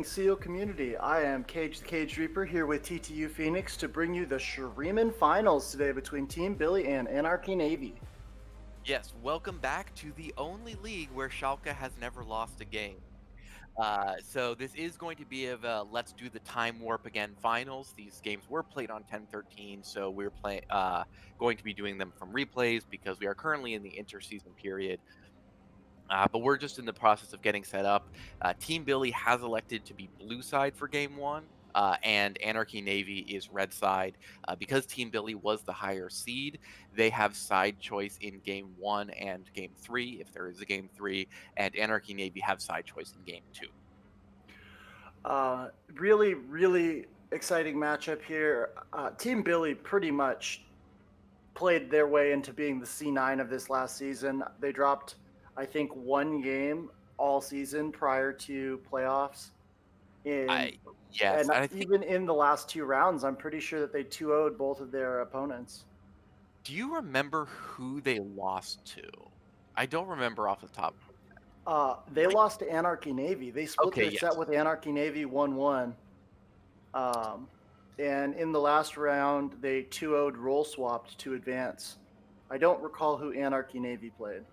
morning, CEO community. I am Cage the Cage Reaper here with TTU Phoenix to bring you the Shurima finals today between Team Billy and Anarchy Navy. Yes, welcome back to the only league where Schalke has never lost a game. So this is going to be of a let's do the time warp again finals. These games were played on 1013, so going to be doing them from replays because we are currently in the interseason period. But we're just in the process of getting set up. Team Billy has elected to be blue side for game one, and Anarchy Navy is red side. Because Team Billy was the higher seed, they have side choice in game one and game three, if there is a game three, and Anarchy Navy have side choice in game two. Really exciting matchup here. Team Billy pretty much played their way into being the C9 of this last season. They dropped, I think, one game all season prior to playoffs. In I Yes, and and I think. even in the last two rounds, I'm pretty sure that they 2-0'd both of their opponents. Do you remember who they lost to? I don't remember off the top. They lost to Anarchy Navy. They split Okay, their set yes. with Anarchy Navy 1-1. Um, and in the last round, they 2-0'd roll swapped to advance. I don't recall who Anarchy Navy played.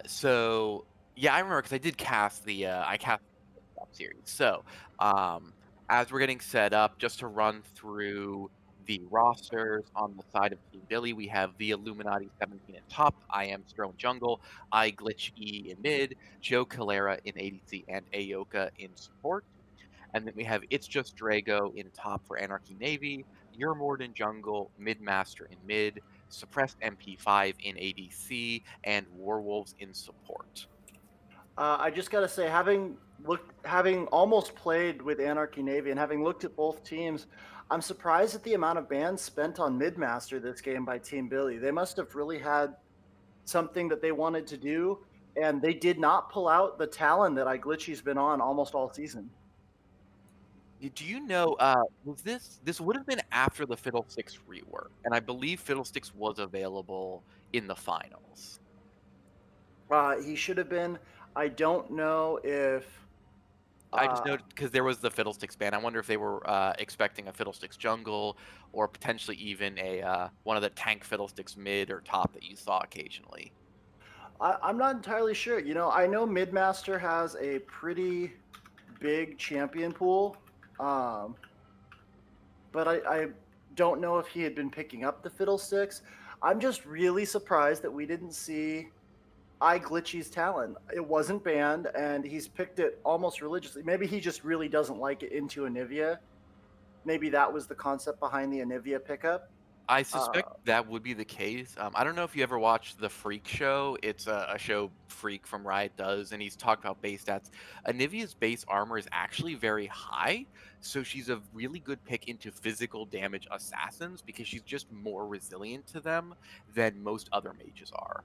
So yeah, I remember because I did cast I cast the Cup series. So, um, as we're getting set up, just to run through the rosters on the side of Team Billy, we have the Illuminati 17 in top. I am Strone Jungle. I Glitch E in mid. Joe Calera in ADC and Ayoka in support. And then we have It's Just Drago in top for Anarchy Navy, Yermord in jungle, Midmaster in mid, Suppressed MP5 in ADC, and Warwolves in support. I just got to say, having almost played with Anarchy Navy and having looked at both teams, I'm surprised at the amount of bans spent on Midmaster this game by Team Billy. They must have really had something that they wanted to do, and they did not pull out the Talon that iGlitchy's been on almost all season. Do you know, was this would have been after the Fiddlesticks rework, and I believe Fiddlesticks was available in the finals. He should have been. I don't know if. I just Uh, noted because there was the Fiddlesticks ban. I wonder if they were expecting a Fiddlesticks jungle or potentially even a one of the tank Fiddlesticks mid or top that you saw occasionally. I'm not entirely sure. I know Midmaster has a pretty big champion pool, um, but I don't know if he had been picking up the Fiddlesticks. I'm just really surprised that we didn't see iGlitchy's talent. It wasn't banned, and he's picked it almost religiously. Maybe he just really doesn't like it into Anivia. Maybe that was the concept behind the Anivia pickup. I Uh, suspect that would be the case. I don't know if you ever watched The Freak Show. It's a show Freak from Riot does, and he's talked about base stats. Anivia's base armor is actually very high, so she's a really good pick into physical damage assassins because she's just more resilient to them than most other mages are.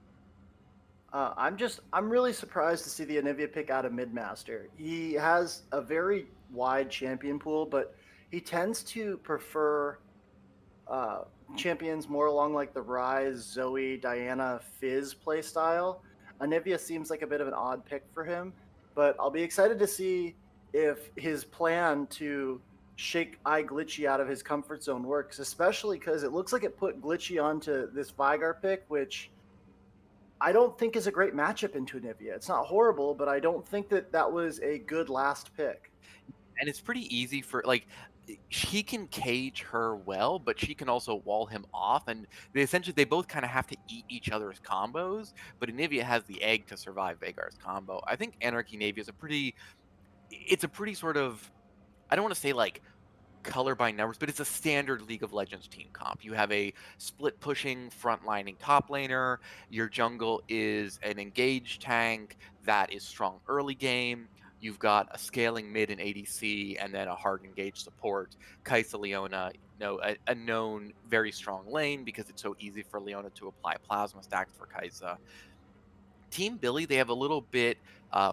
I'm really surprised to see the Anivia pick out of Midmaster. He has a very wide champion pool, but he tends to prefer uh, champions more along like the Rise, Zoe, Diana, Fizz playstyle. Anivia seems like a bit of an odd pick for him, but I'll be excited to see if his plan to shake iGlitchy out of his comfort zone works, especially because it looks like it put Glitchy onto this Vigar pick, which I don't think is a great matchup into Anivia. It's not horrible, but I don't think that that was a good last pick. And it's pretty easy for he can cage her well, but she can also wall him off, and they both kind of have to eat each other's combos. But Anivia has the egg to survive Vagar's combo. I think Anarchy Navy is a pretty sort of, I don't want to say like color by numbers, but it's a standard League of Legends team comp. You have a split pushing, frontlining top laner. Your jungle is an engaged tank that is strong early game. You've got a scaling mid and ADC, and then a hard engaged support. Kaisa Leona, a known very strong lane because it's so easy for Leona to apply plasma stacks for Kaisa. Team Billy, they have a little bit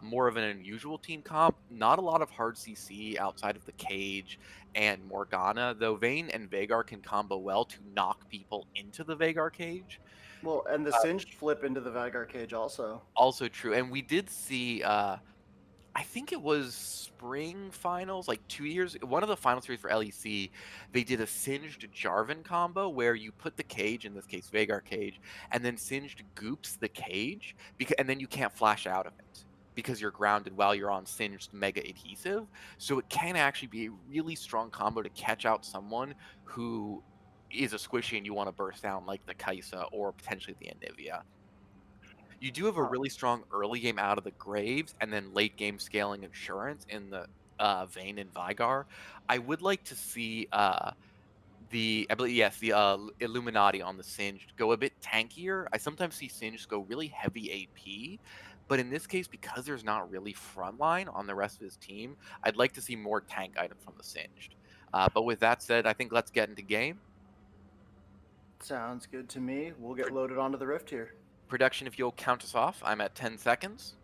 more of an unusual team comp. Not a lot of hard CC outside of the cage and Morgana, though Vayne and Vagar can combo well to knock people into the Vagar cage. Well, and the Uh, Singed flip into the Vigar cage also. Also true. And we did see I think it was spring finals, like 2 years one of the final series for LEC, they did a Singed Jarvan combo where you put the cage, in this case Veigar cage, and then Singed goops the cage, and then you can't flash out of it because you're grounded while you're on Singed Mega Adhesive. So it can actually be a really strong combo to catch out someone who is a squishy and you want to burst down like the Kai'Sa or potentially the Anivia. You do have a Uh, really strong early game out of the Graves and then late game scaling insurance in the Vayne and Vigar. I would like to see I believe yes, the Illuminati on the Singed go a bit tankier. I sometimes see Singed go really heavy AP, but in this case, because there's not really frontline on the rest of his team, I'd like to see more tank items from the Singed. But with that said, I think let's get into game. Sounds good to me. We'll get loaded onto the Rift here. Production, if you'll count us off, I'm at 10 seconds.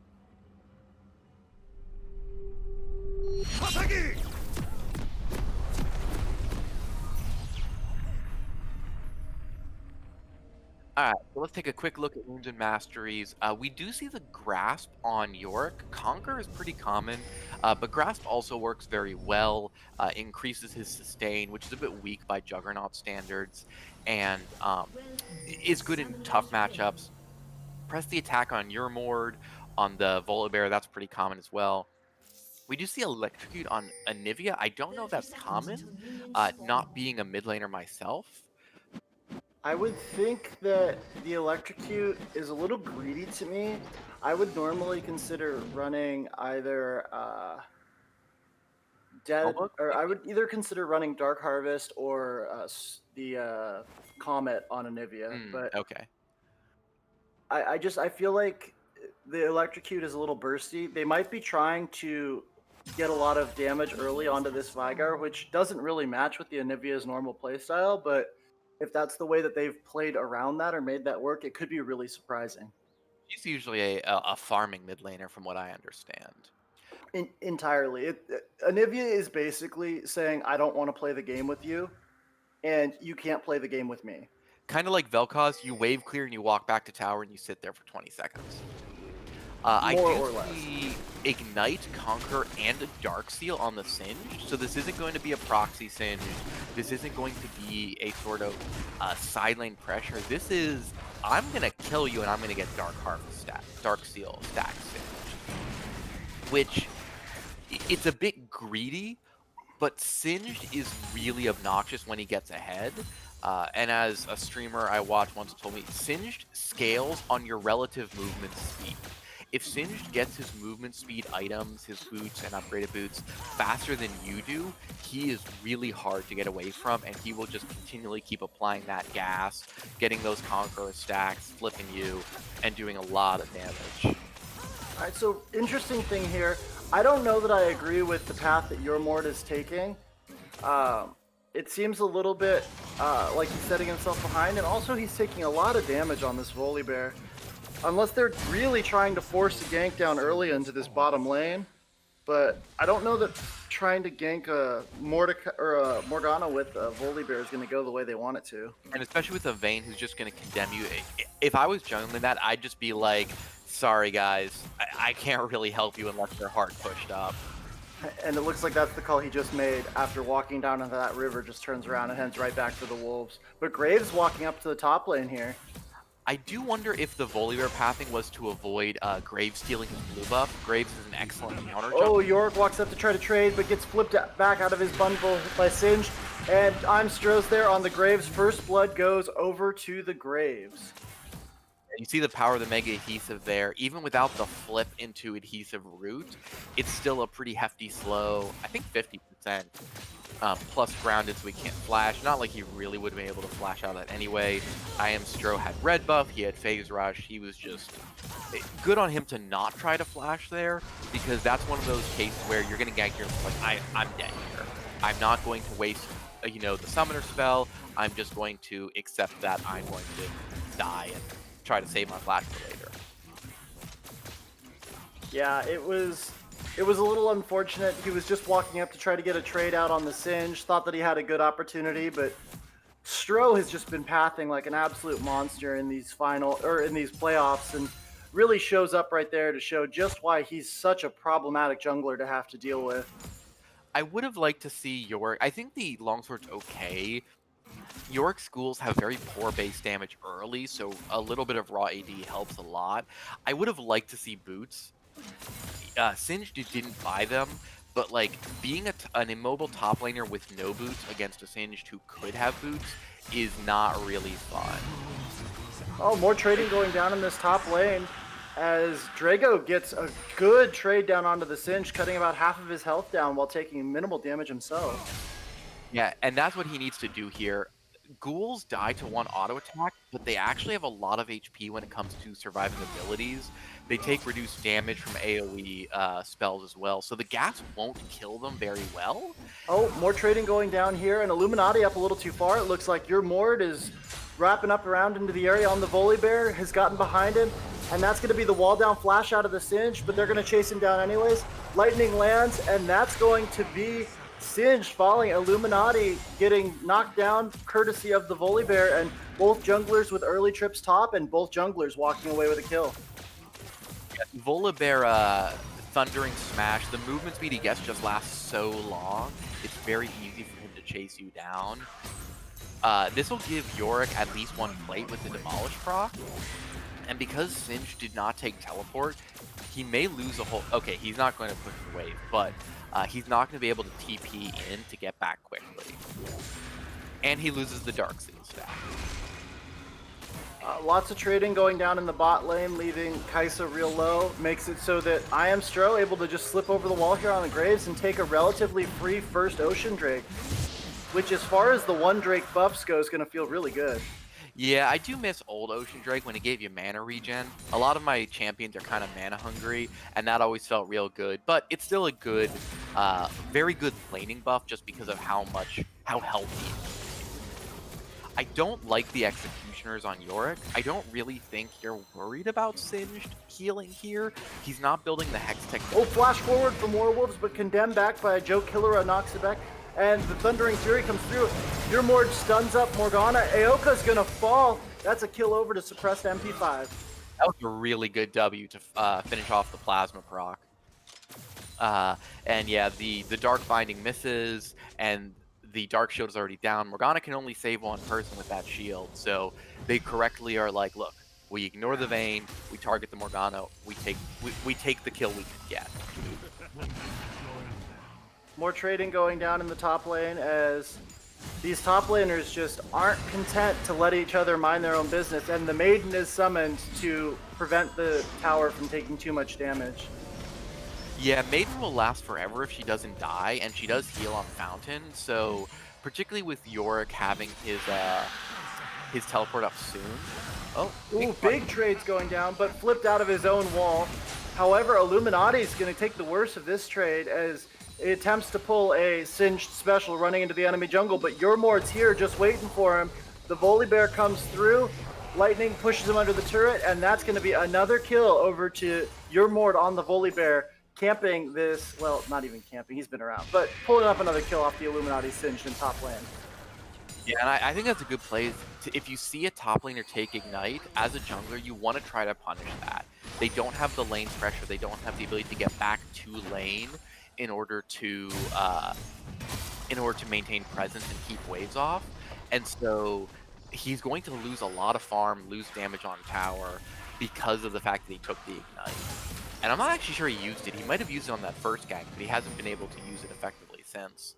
Alright, so let's take a quick look at wounds and masteries. We do see the grasp on Yorick. Conquer is pretty common, but grasp also works very well. Increases his sustain, which is a bit weak by Juggernaut standards, and is good in tough matchups. Press the attack on Yurmord, on the Volibear, that's pretty common as well. We do see Electrocute on Anivia. I don't know if 30 that's seconds common, until minions not spawn. being a mid laner myself. I would think that the electrocute is a little greedy to me. I would normally consider running either dead, Spellbook, or I maybe? would either consider running Dark Harvest or the Comet on Anivia. But Okay. I feel like the electrocute is a little bursty. They might be trying to get a lot of damage early onto this Vigar, which doesn't really match with the Anivia's normal playstyle, but if that's the way that they've played around that or made that work, it could be really surprising. She's usually a farming mid laner from what I understand. Entirely. Anivia is basically saying, I don't want to play the game with you, and you can't play the game with me. Kinda like Vel'Koz, you wave clear and you walk back to tower and you sit there for 20 seconds. I More do or less. see Ignite, Conquer, and a Darksteel on the Singe, so this isn't going to be a proxy Singe. This isn't going to be a sort of side lane pressure. This is, I'm gonna kill you and I'm gonna get Dark Harvest stack, Darksteel stack Singe. Which, it's a bit greedy, but Singed is really obnoxious when he gets ahead. And as a streamer I watched once told me, Singed scales on your relative movement speed. If Singed gets his movement speed items, his boots and upgraded boots faster than you do, he is really hard to get away from, and he will just continually keep applying that gas, getting those Conqueror stacks, flipping you, and doing a lot of damage. All right, so interesting thing here. I don't know that I agree with the path that Yormord is taking. It seems a little bit like he's setting himself behind, and also he's taking a lot of damage on this Volibear. Unless they're really trying to force a gank down early into this bottom lane, but I don't know that trying to gank a Morgana with a Volibear is going to go the way they want it to. And especially with a Vayne who's just going to condemn you. If I was jungling that, I'd just be like, sorry guys, I can't really help you unless they're hard pushed up. And it looks like that's the call he just made after walking down into that river, just turns around and heads right back for the Wolves. But Graves walking up to the top lane here. I do wonder if the Volibear pathing was to avoid Graves stealing his blue buff. Graves is an excellent counter jump. Oh, Yorick walks up to try to trade, but gets flipped back out of his bundle by Singed. And Imstro's there on the Graves. First blood goes over to the Graves. You see the power of the Mega Adhesive there. Even without the flip into Adhesive Root, it's still a pretty hefty slow. I think 50%. Plus grounded so he can't flash. Not like he really would have been able to flash out of that anyway. Stro had red buff, he had phase rush, he was just good on him to not try to flash there, because that's one of those cases where you're gonna gank here like I'm dead here. I'm not going to waste the summoner spell, I'm just going to accept that I'm going to die and try to save my flash for later. Yeah, it was a little unfortunate. He was just walking up to try to get a trade out on the Singe, thought that he had a good opportunity, but Stro has just been pathing like an absolute monster in these playoffs, and really shows up right there to show just why he's such a problematic jungler to have to deal with. I would have liked to see Yorick. I think the longsword's okay. Yorick schools have very poor base damage early, so a little bit of raw AD helps a lot. I would have liked to see boots. Singed didn't buy them, but like being an immobile top laner with no boots against a Singed who could have boots is not really fun. Oh, more trading going down in this top lane as Drago gets a good trade down onto the Singe, cutting about half of his health down while taking minimal damage himself. Yeah, and that's what he needs to do here. Ghouls die to one auto attack, but they actually have a lot of HP when it comes to surviving abilities. They take reduced damage from AoE spells as well, so the gas won't kill them very well. Oh, more trading going down here, and Illuminati up a little too far. It looks like your Mord is wrapping up around into the area on the Volley Bear, has gotten behind him, and that's going to be the wall down flash out of the Singe, but they're going to chase him down anyways. Lightning lands, and that's going to be Singed falling. Illuminati getting knocked down courtesy of the Volley Bear, and both junglers with early trips top, and both junglers walking away with a kill. Volibear Thundering Smash, the movement speed he gets just lasts so long, it's very easy for him to chase you down. This will give Yorick at least one plate with the Demolish proc, and because Singe did not take Teleport, he may lose a whole... Okay, he's not going to push the wave, but he's not going to be able to TP in to get back quickly. And he loses the Dark Seal staff. Lots of trading going down in the bot lane, leaving Kai'Sa real low. Makes it so that I Am Stro able to just slip over the wall here on the Graves and take a relatively free first Ocean Drake, which as far as the one Drake buffs go is going to feel really good. Yeah, I do miss old Ocean Drake when it gave you mana regen. A lot of my champions are kind of mana hungry, and that always felt real good. But it's still a good, very good laning buff just because of how healthy. I don't like the executioners on Yorick. I don't really think you're worried about Singed healing here. He's not building the Hex Tech. Oh, flash forward from Werewolves, but condemned back by Joe Killera, knocks it back. And the Thundering Fury comes through. Your Mord stuns up Morgana. Aoka's gonna fall. That's a kill over to suppressed MP5. That was a really good W to finish off the Plasma proc. And yeah, the Dark Binding misses, and the Dark Shield is already down. Morgana can only save one person with that shield, so they correctly are like, look, we ignore the Vayne, we target the Morgana, we take the kill we could get. More trading going down in the top lane as these top laners just aren't content to let each other mind their own business, and the Maiden is summoned to prevent the tower from taking too much damage. Yeah, Maiden will last forever if she doesn't die, and she does heal on Fountain, so particularly with Yorick having his teleport up soon. Oh, ooh, big trades going down, but flipped out of his own wall. However, Illuminati is going to take the worst of this trade as it attempts to pull a Singed special running into the enemy jungle, but your Mord's here just waiting for him. The Volley Bear comes through, Lightning pushes him under the turret, and that's going to be another kill over to your Mord on the Volley Bear. Camping this, well, not even camping, he's been around, but pulling up another kill off the Illuminati Singed in top lane. Yeah, and I think that's a good play. If you see a top laner take Ignite, as a jungler, you want to try to punish that. They don't have the lane pressure, they don't have the ability to get back to lane in order to maintain presence and keep waves off. And so he's going to lose a lot of farm, lose damage on tower because of the fact that he took the Ignite. And I'm not actually sure he used it. He might have used it on that first gank, but he hasn't been able to use it effectively since.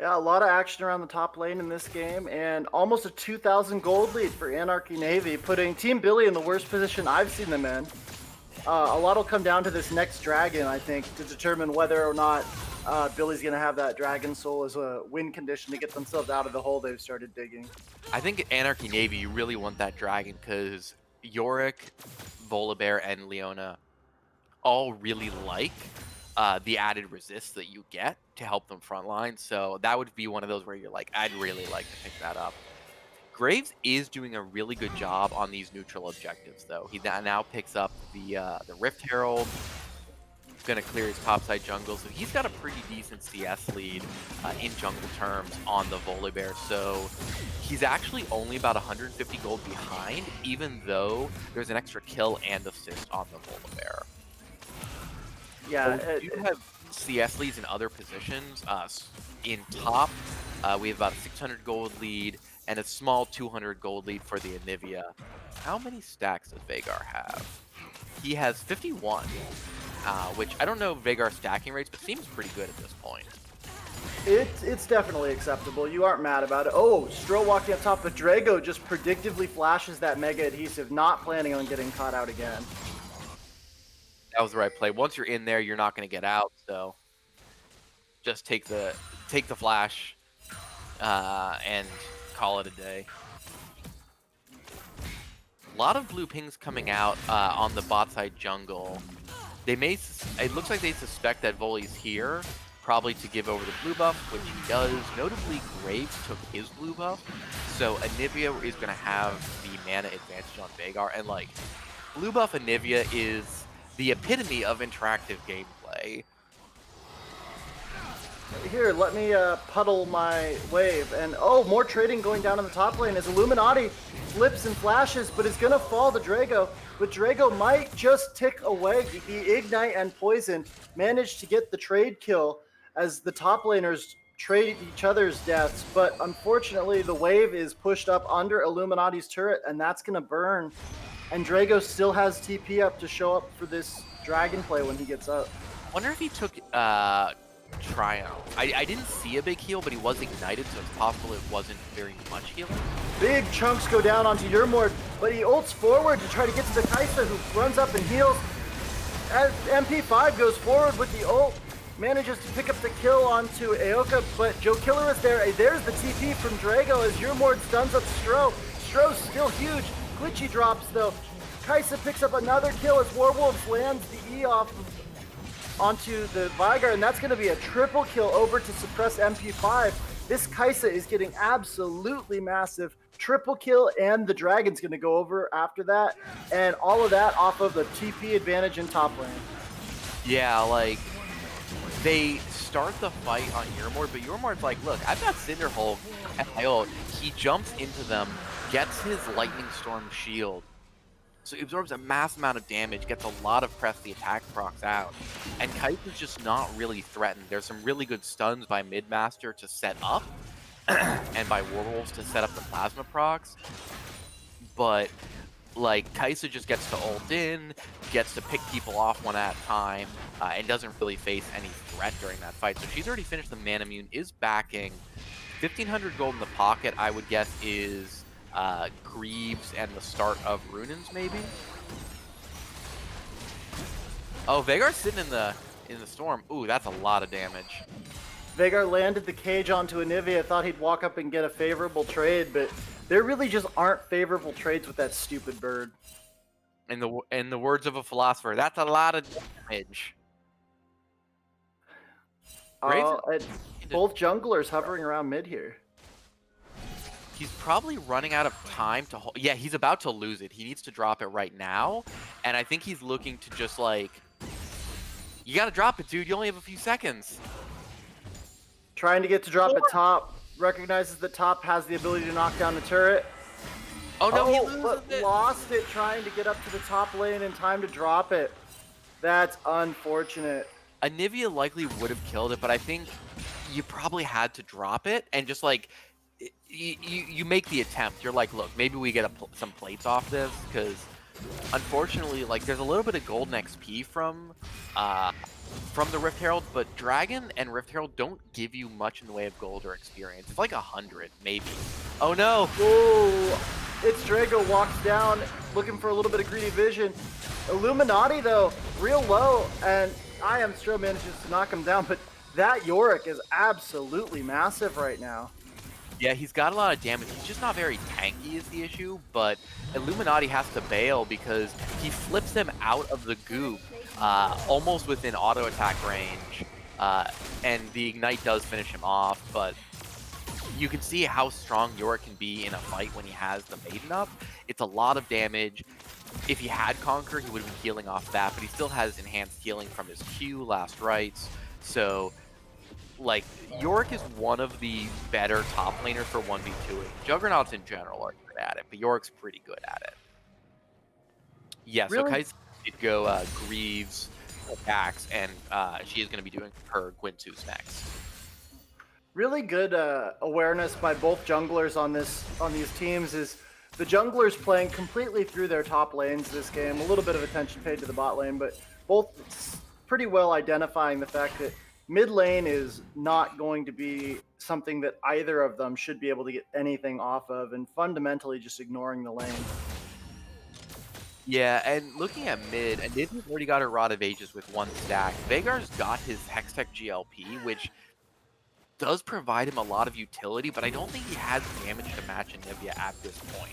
Yeah, a lot of action around the top lane in this game, and almost a 2,000 gold lead for Anarchy Navy, putting Team Billy in the worst position I've seen them in. A lot will come down to this next dragon, I think, to determine whether or not Billy's going to have that Dragon Soul as a win condition to get themselves out of the hole they've started digging. I think Anarchy Navy, you really want that dragon because Yorick, Volibear, and Leona all really like the added resist that you get to help them frontline. So that would be one of those where you're like, I'd really like to pick that up. Graves is doing a really good job on these neutral objectives, though. He now picks up the Rift Herald. gonna clear his topside jungle, so he's got a pretty decent CS lead in jungle terms on the Volibear. So he's actually only about 150 gold behind, even though there's an extra kill and assist on the Volibear. Yeah, We do have CS leads in other positions. In top, we have about a 600 gold lead and a small 200 gold lead for the Anivia. How many stacks does Veigar have? He has 51, which I don't know Veigar's stacking rates, but seems pretty good at this point. it's definitely acceptable. You aren't mad about it. Oh, Stro walking up top, but Drago just predictively flashes that Mega Adhesive, not planning on getting caught out again. That was the right play. Once you're in there, you're not going to get out, so just take the flash and call it a day. A lot of blue pings coming out on the bot side jungle. They may, it looks like they suspect that Voli's here, probably to give over the blue buff, which he does. Notably, Graves took his blue buff, so Anivia is going to have the mana advantage on Veigar, and like, blue buff Anivia is the epitome of interactive gameplay. Here, let me puddle my wave. And oh, more trading going down in the top lane as Illuminati flips and flashes, but is going to fall to Drago. But Drago might just tick away. The Ignite and Poison managed to get the trade kill as the top laners trade each other's deaths. But unfortunately, the wave is pushed up under Illuminati's turret, and that's going to burn. And Drago still has TP up to show up for this dragon play when he gets up. Wonder if he took Triumph. I didn't see a big heal, but he was ignited, so it's possible it wasn't very much healing. Big chunks go down onto Yermord, but he ults forward to try to get to the Kaisa, who runs up and heals. As MP5 goes forward with the ult, manages to pick up the kill onto Aoka, but Joe Killer is there. There's the TP from Drago as Yermord stuns up Stro. Stro's still huge. Glitchy drops though. Kaisa picks up another kill as Warwolves lands the E off onto the Veigar, and that's going to be a triple kill over to suppress MP5. This Kaisa is getting absolutely massive. Triple kill, and the Dragon's going to go over after that, and all of that off of the TP advantage in top lane. Yeah, like, they start the fight on Yermord, but Yermord's like, look, I've got Cinderhulk at my ult. He jumps into them, gets his Lightning Storm shield, so he absorbs a mass amount of damage, gets a lot of press the attack procs out, and Kaisa's just not really threatened. There's some really good stuns by Midmaster to set up, and by Warwolves to set up the plasma procs, but like Kaisa just gets to ult in, gets to pick people off one at a time, and doesn't really face any threat during that fight. So she's already finished the Manamune, is backing. 1,500 gold in the pocket, I would guess, is Greaves and the start of Runins, maybe? Oh, Veigar's sitting in the storm. Ooh, that's a lot of damage. Veigar landed the cage onto Anivia, thought he'd walk up and get a favorable trade, but there really just aren't favorable trades with that stupid bird. In the words of a philosopher, that's a lot of damage. Both junglers hovering around mid here. He's probably running out of time to hold. Yeah, he's about to lose it. He needs to drop it right now, and I think he's looking to just like, you gotta drop it, dude. You only have a few seconds. Trying to get to drop it top. Recognizes that top has the ability to knock down the turret. Oh no, he loses but it. Lost it trying to get up to the top lane in time to drop it. That's unfortunate. Anivia likely would have killed it, but I think you probably had to drop it and just like, you make the attempt. You're like, look, maybe we get some plates off this, because unfortunately, like, there's a little bit of golden XP from the Rift Herald, but Dragon and Rift Herald don't give you much in the way of gold or experience. It's like 100, maybe. Oh no! Ooh, it's Drago walks down, looking for a little bit of greedy vision. Illuminati though, real low, and I Am Stro manages to knock him down, but that Yorick is absolutely massive right now. Yeah, he's got a lot of damage. He's just not very tanky is the issue, but Illuminati has to bail because he flips them out of the goop almost within auto attack range, and the Ignite does finish him off, but you can see how strong Yorick can be in a fight when he has the Maiden up. It's a lot of damage. If he had Conquer, he would have been healing off that, but he still has enhanced healing from his Q, Last Rites. So, like, Yorick is one of the better top laners for 1v2ing. Juggernauts in general are good at it, but Yorick's pretty good at it. Yeah, so Really, Kai'Sa did go Greaves, Axe, and she is going to be doing her Gwynsu's next. really good awareness by both junglers on these teams. Is the junglers playing completely through their top lanes this game? A little bit of attention paid to the bot lane, but both pretty well identifying the fact that mid lane is not going to be something that either of them should be able to get anything off of, and fundamentally just ignoring the lane. Yeah, and looking at mid, and Nida's already got her Rod of Ages with 1 stack. Veigar's got his Hextech GLP, which does provide him a lot of utility, but I don't think he has damage to match Anivia at this point.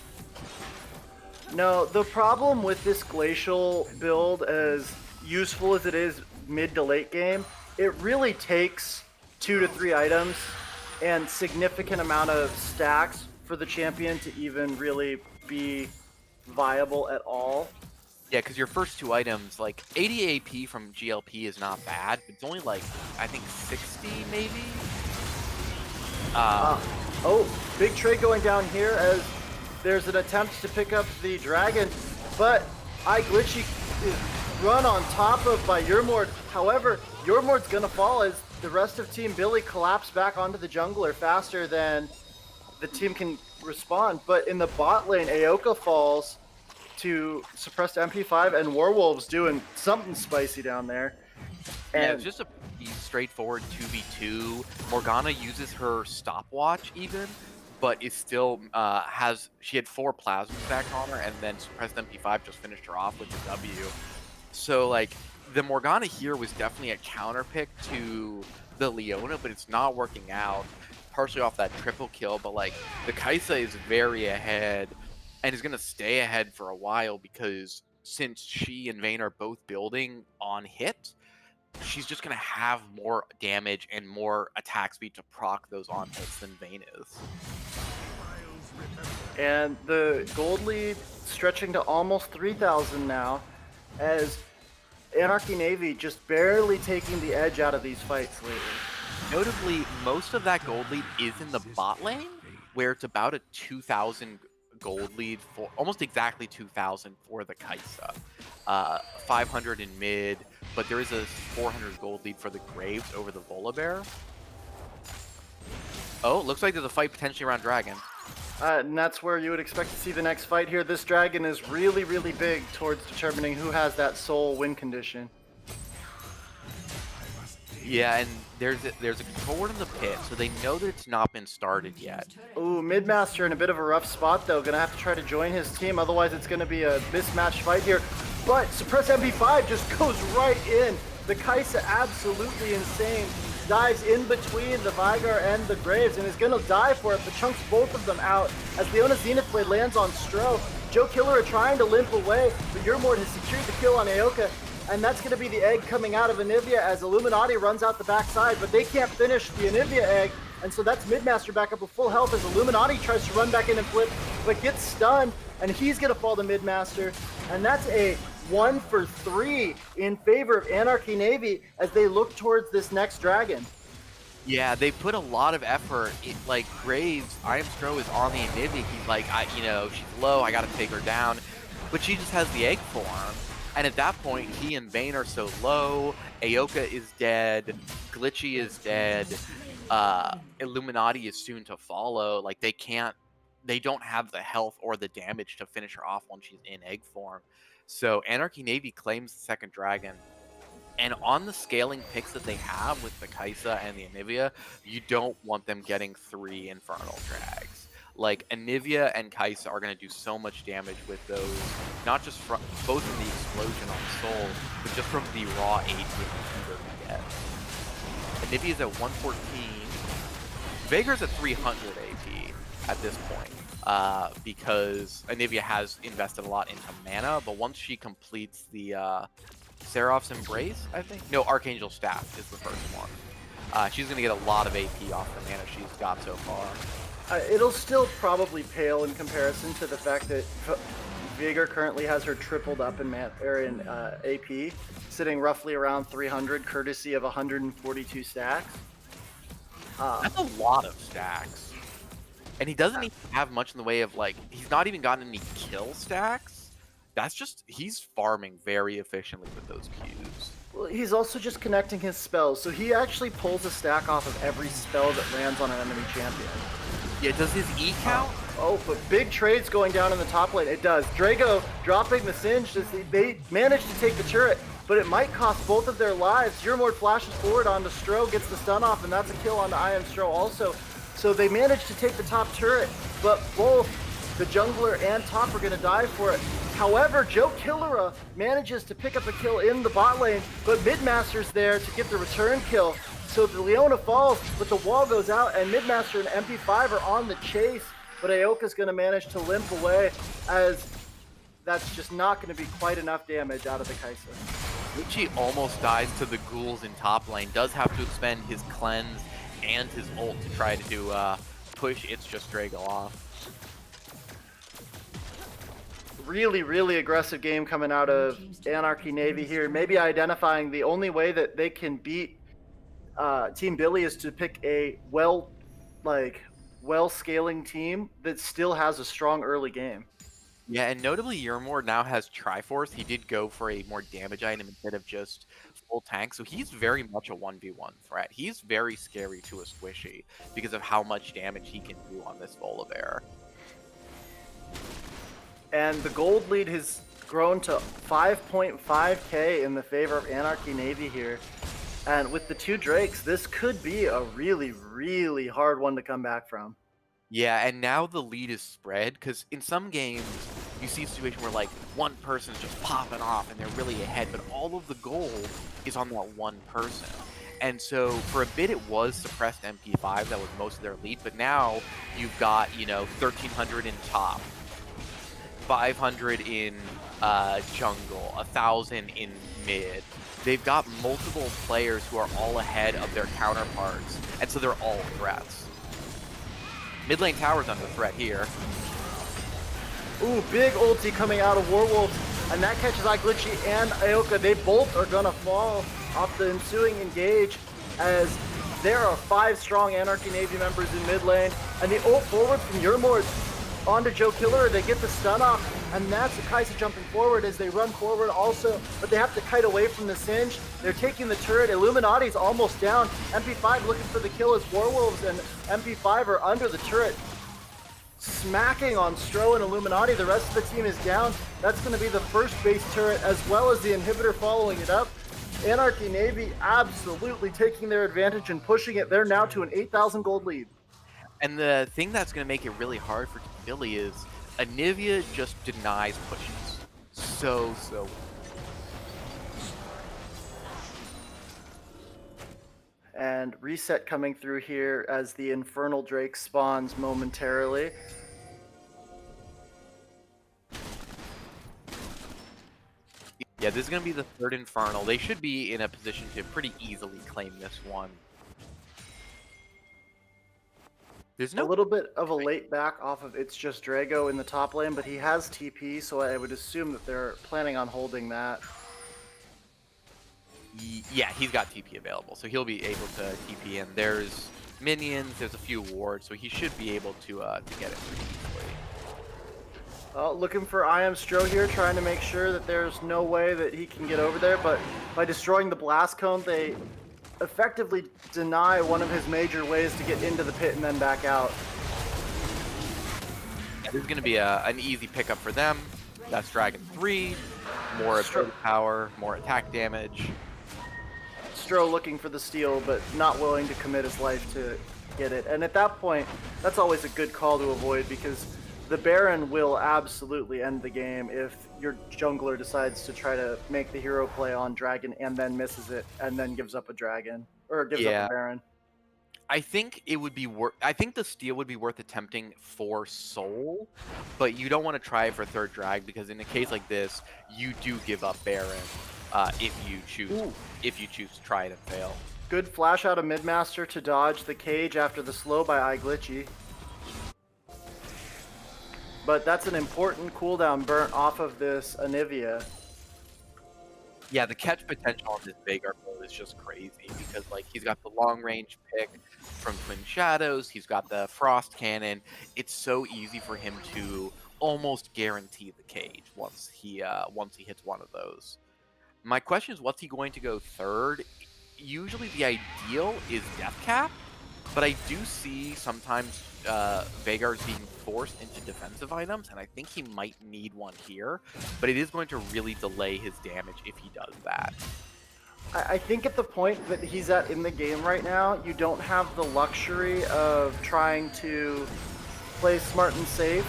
No, the problem with this glacial build, as useful as it is mid to late game, it really takes 2 to 3 items and significant amount of stacks for the champion to even really be viable at all. Yeah, because your first 2 items, like 80 AP from GLP is not bad, but it's only like, I think 60 maybe? Oh, big trade going down here as there's an attempt to pick up the dragon, but iGlitchy is run on top of by Yermord. However, Yermord's gonna fall as the rest of Team Billy collapse back onto the jungler faster than the team can respond. But in the bot lane, Aoka falls to suppressed MP5, and Warwolves doing something spicy down there. And yeah, it's just a pretty straightforward 2v2. Morgana uses her stopwatch even, but is still she had 4 plasma stacks on her, and then suppressed MP5 just finished her off with the W. So like the Morgana here was definitely a counter pick to the Leona, but it's not working out. Partially off that triple kill, but like the Kai'Sa is very ahead and is gonna stay ahead for a while because since she and Vayne are both building on hit, she's just gonna have more damage and more attack speed to proc those on hits than Vayne is. And the gold lead stretching to almost 3,000 now, as Anarchy Navy just barely taking the edge out of these fights lately. Notably, most of that gold lead is in the bot lane, where it's about a 2,000 gold lead for almost exactly 2,000 for the Kai'Sa. 500 in mid, but there is a 400 gold lead for the Graves over the Volibear. Oh, looks like there's a fight potentially around Dragon. And that's where you would expect to see the next fight here. This dragon is really, really big towards determining who has that soul win condition. Yeah, and there's a control ward in the pit, so they know that it's not been started yet. Ooh, Midmaster in a bit of a rough spot though. Gonna have to try to join his team, otherwise it's gonna be a mismatched fight here. But Suppress MP5 just goes right in. The Kai'Sa absolutely insane. Dives in between the Veigar and the Graves and is gonna die for it, but chunks both of them out as Leona Zenith Blade lands on Stro. Joe Killer are trying to limp away, but Yermord has secured the kill on Aoka, and that's gonna be the egg coming out of Anivia as Illuminati runs out the backside, but they can't finish the Anivia egg, and so that's Midmaster back up with full health as Illuminati tries to run back in and flip, but gets stunned, and he's gonna fall to Midmaster, and that's a 1 for 3 in favor of Anarchy Navy as they look towards this next dragon. Yeah, they put a lot of effort. Like Graves, I Am Stro is on the Anivia. He's like, she's low. I gotta take her down, but she just has the egg form. And at that point, he and Vayne are so low. Aoka is dead. Glitchy is dead. Illuminati is soon to follow. Like they don't have the health or the damage to finish her off when she's in egg form. So Anarchy Navy claims the second dragon. And on the scaling picks that they have with the Kai'Sa and the Anivia, you don't want them getting 3 Infernal Drags. Like, Anivia and Kai'Sa are going to do so much damage with those, not just from both from the explosion on Soul, but just from the raw AP you get. Anivia's at 114. Veigar's at 300 AP at this point. Because Anivia has invested a lot into mana, but once she completes the Seraph's Embrace, I think? No, Archangel Staff is the first one. She's going to get a lot of AP off the mana she's got so far. It'll still probably pale in comparison to the fact that Vigor currently has her tripled up in AP, sitting roughly around 300, courtesy of 142 stacks. That's a lot of stacks. And he doesn't even have much in the way of, like, he's not even gotten any kill stacks. That's just, he's farming very efficiently with those Qs. Well, he's also just connecting his spells, so he actually pulls a stack off of every spell that lands on an enemy champion. Yeah, does his E count? Oh, but big trades going down in the top lane. It does. Drago dropping the Singe. They managed to take the turret, but it might cost both of their lives. Euromord flashes forward onto Stro, gets the stun off, and that's a kill onto I Am Stro also. So they managed to take the top turret, but both the jungler and top are going to die for it. However, Joe Killera manages to pick up a kill in the bot lane, but Midmaster's there to get the return kill. So the Leona falls, but the wall goes out, and Midmaster and MP5 are on the chase, but Aoka's going to manage to limp away, as that's just not going to be quite enough damage out of the Kai'Sa. Uchi almost dies to the ghouls in top lane, does have to expend his cleanse and his ult to try to push It's Just Drago off. Really, really aggressive game coming out of Anarchy Navy here. Maybe identifying the only way that they can beat Team Billy is to pick a well-scaling team that still has a strong early game. Yeah, and notably, Euromord now has Triforce. He did go for a more damage item instead of just full tank, so he's very much a 1v1 threat. He's very scary to a Squishy because of how much damage he can do on this Volibear. And the gold lead has grown to 5.5k in the favor of Anarchy Navy here. And with the two Drakes, this could be a really, really hard one to come back from. Yeah, and now the lead is spread, because in some games, you see a situation where, like, one person's just popping off and they're really ahead, but all of the gold is on that one person. And so, for a bit, it was suppressed MP5, that was most of their lead, but now you've got, 1,300 in top, 500 in jungle, 1,000 in mid. They've got multiple players who are all ahead of their counterparts, and so they're all threats. Mid lane tower's under threat here. Ooh, big ulti coming out of Warwolves, and that catches Glitchy and Aoka. They both are gonna fall off the ensuing engage, as there are 5 strong Anarchy Navy members in mid lane, and the ult forward from Euromord onto Joe Killer. They get the stun off, and that's the Kai'Sa jumping forward as they run forward also, but they have to kite away from the Singe. They're taking the turret. Illuminati's almost down. MP5 looking for the kill as Warwolves and MP5 are under the turret, smacking on Stro and Illuminati. The rest of the team is down. That's going to be the first base turret as well as the inhibitor following it up. Anarchy Navy absolutely taking their advantage and pushing it. They're now to an 8,000 gold lead. And the thing that's going to make it really hard for Billy is Anivia just denies pushes. So. And reset coming through here as the Infernal Drake spawns momentarily. Yeah, this is going to be the third Infernal. They should be in a position to pretty easily claim this one. There's a little bit of a late back off of It's Just Drago in the top lane, but he has TP, so I would assume that they're planning on holding that. Yeah, he's got TP available, so he'll be able to TP in. There's minions, there's a few wards, so he should be able to get it pretty easily. Looking for I Am Stro here, trying to make sure that there's no way that he can get over there, but by destroying the blast cone, they effectively deny one of his major ways to get into the pit and then back out. Yeah, this is going to be an easy pickup for them. That's Dragon 3, more ability power, more attack damage. Stro looking for the steal, but not willing to commit his life to get it. And at that point, that's always a good call to avoid, because the Baron will absolutely end the game if your jungler decides to try to make the hero play on Dragon and then misses it and then gives up a Dragon, or gives up a Baron. I think it would be I think the steal would be worth attempting for Soul, but you don't want to try it for third drag, because in a case like this, you do give up Baron if you choose to try it and fail. Good flash out of Midmaster to dodge the cage after the slow by iGlitchy. But that's an important cooldown burnt off of this Anivia. Yeah, the catch potential on this Veigar build is just crazy because like he's got the long range pick from Twin Shadows, he's got the Frost Cannon. It's so easy for him to almost guarantee the cage once he hits one of those. My question is, what's he going to go third? Usually the ideal is Death Cap, but I do see sometimes Veigar's being forced into defensive items, and I think he might need one here, but it is going to really delay his damage if he does that. I think at the point that he's at in the game right now, you don't have the luxury of trying to play smart and safe.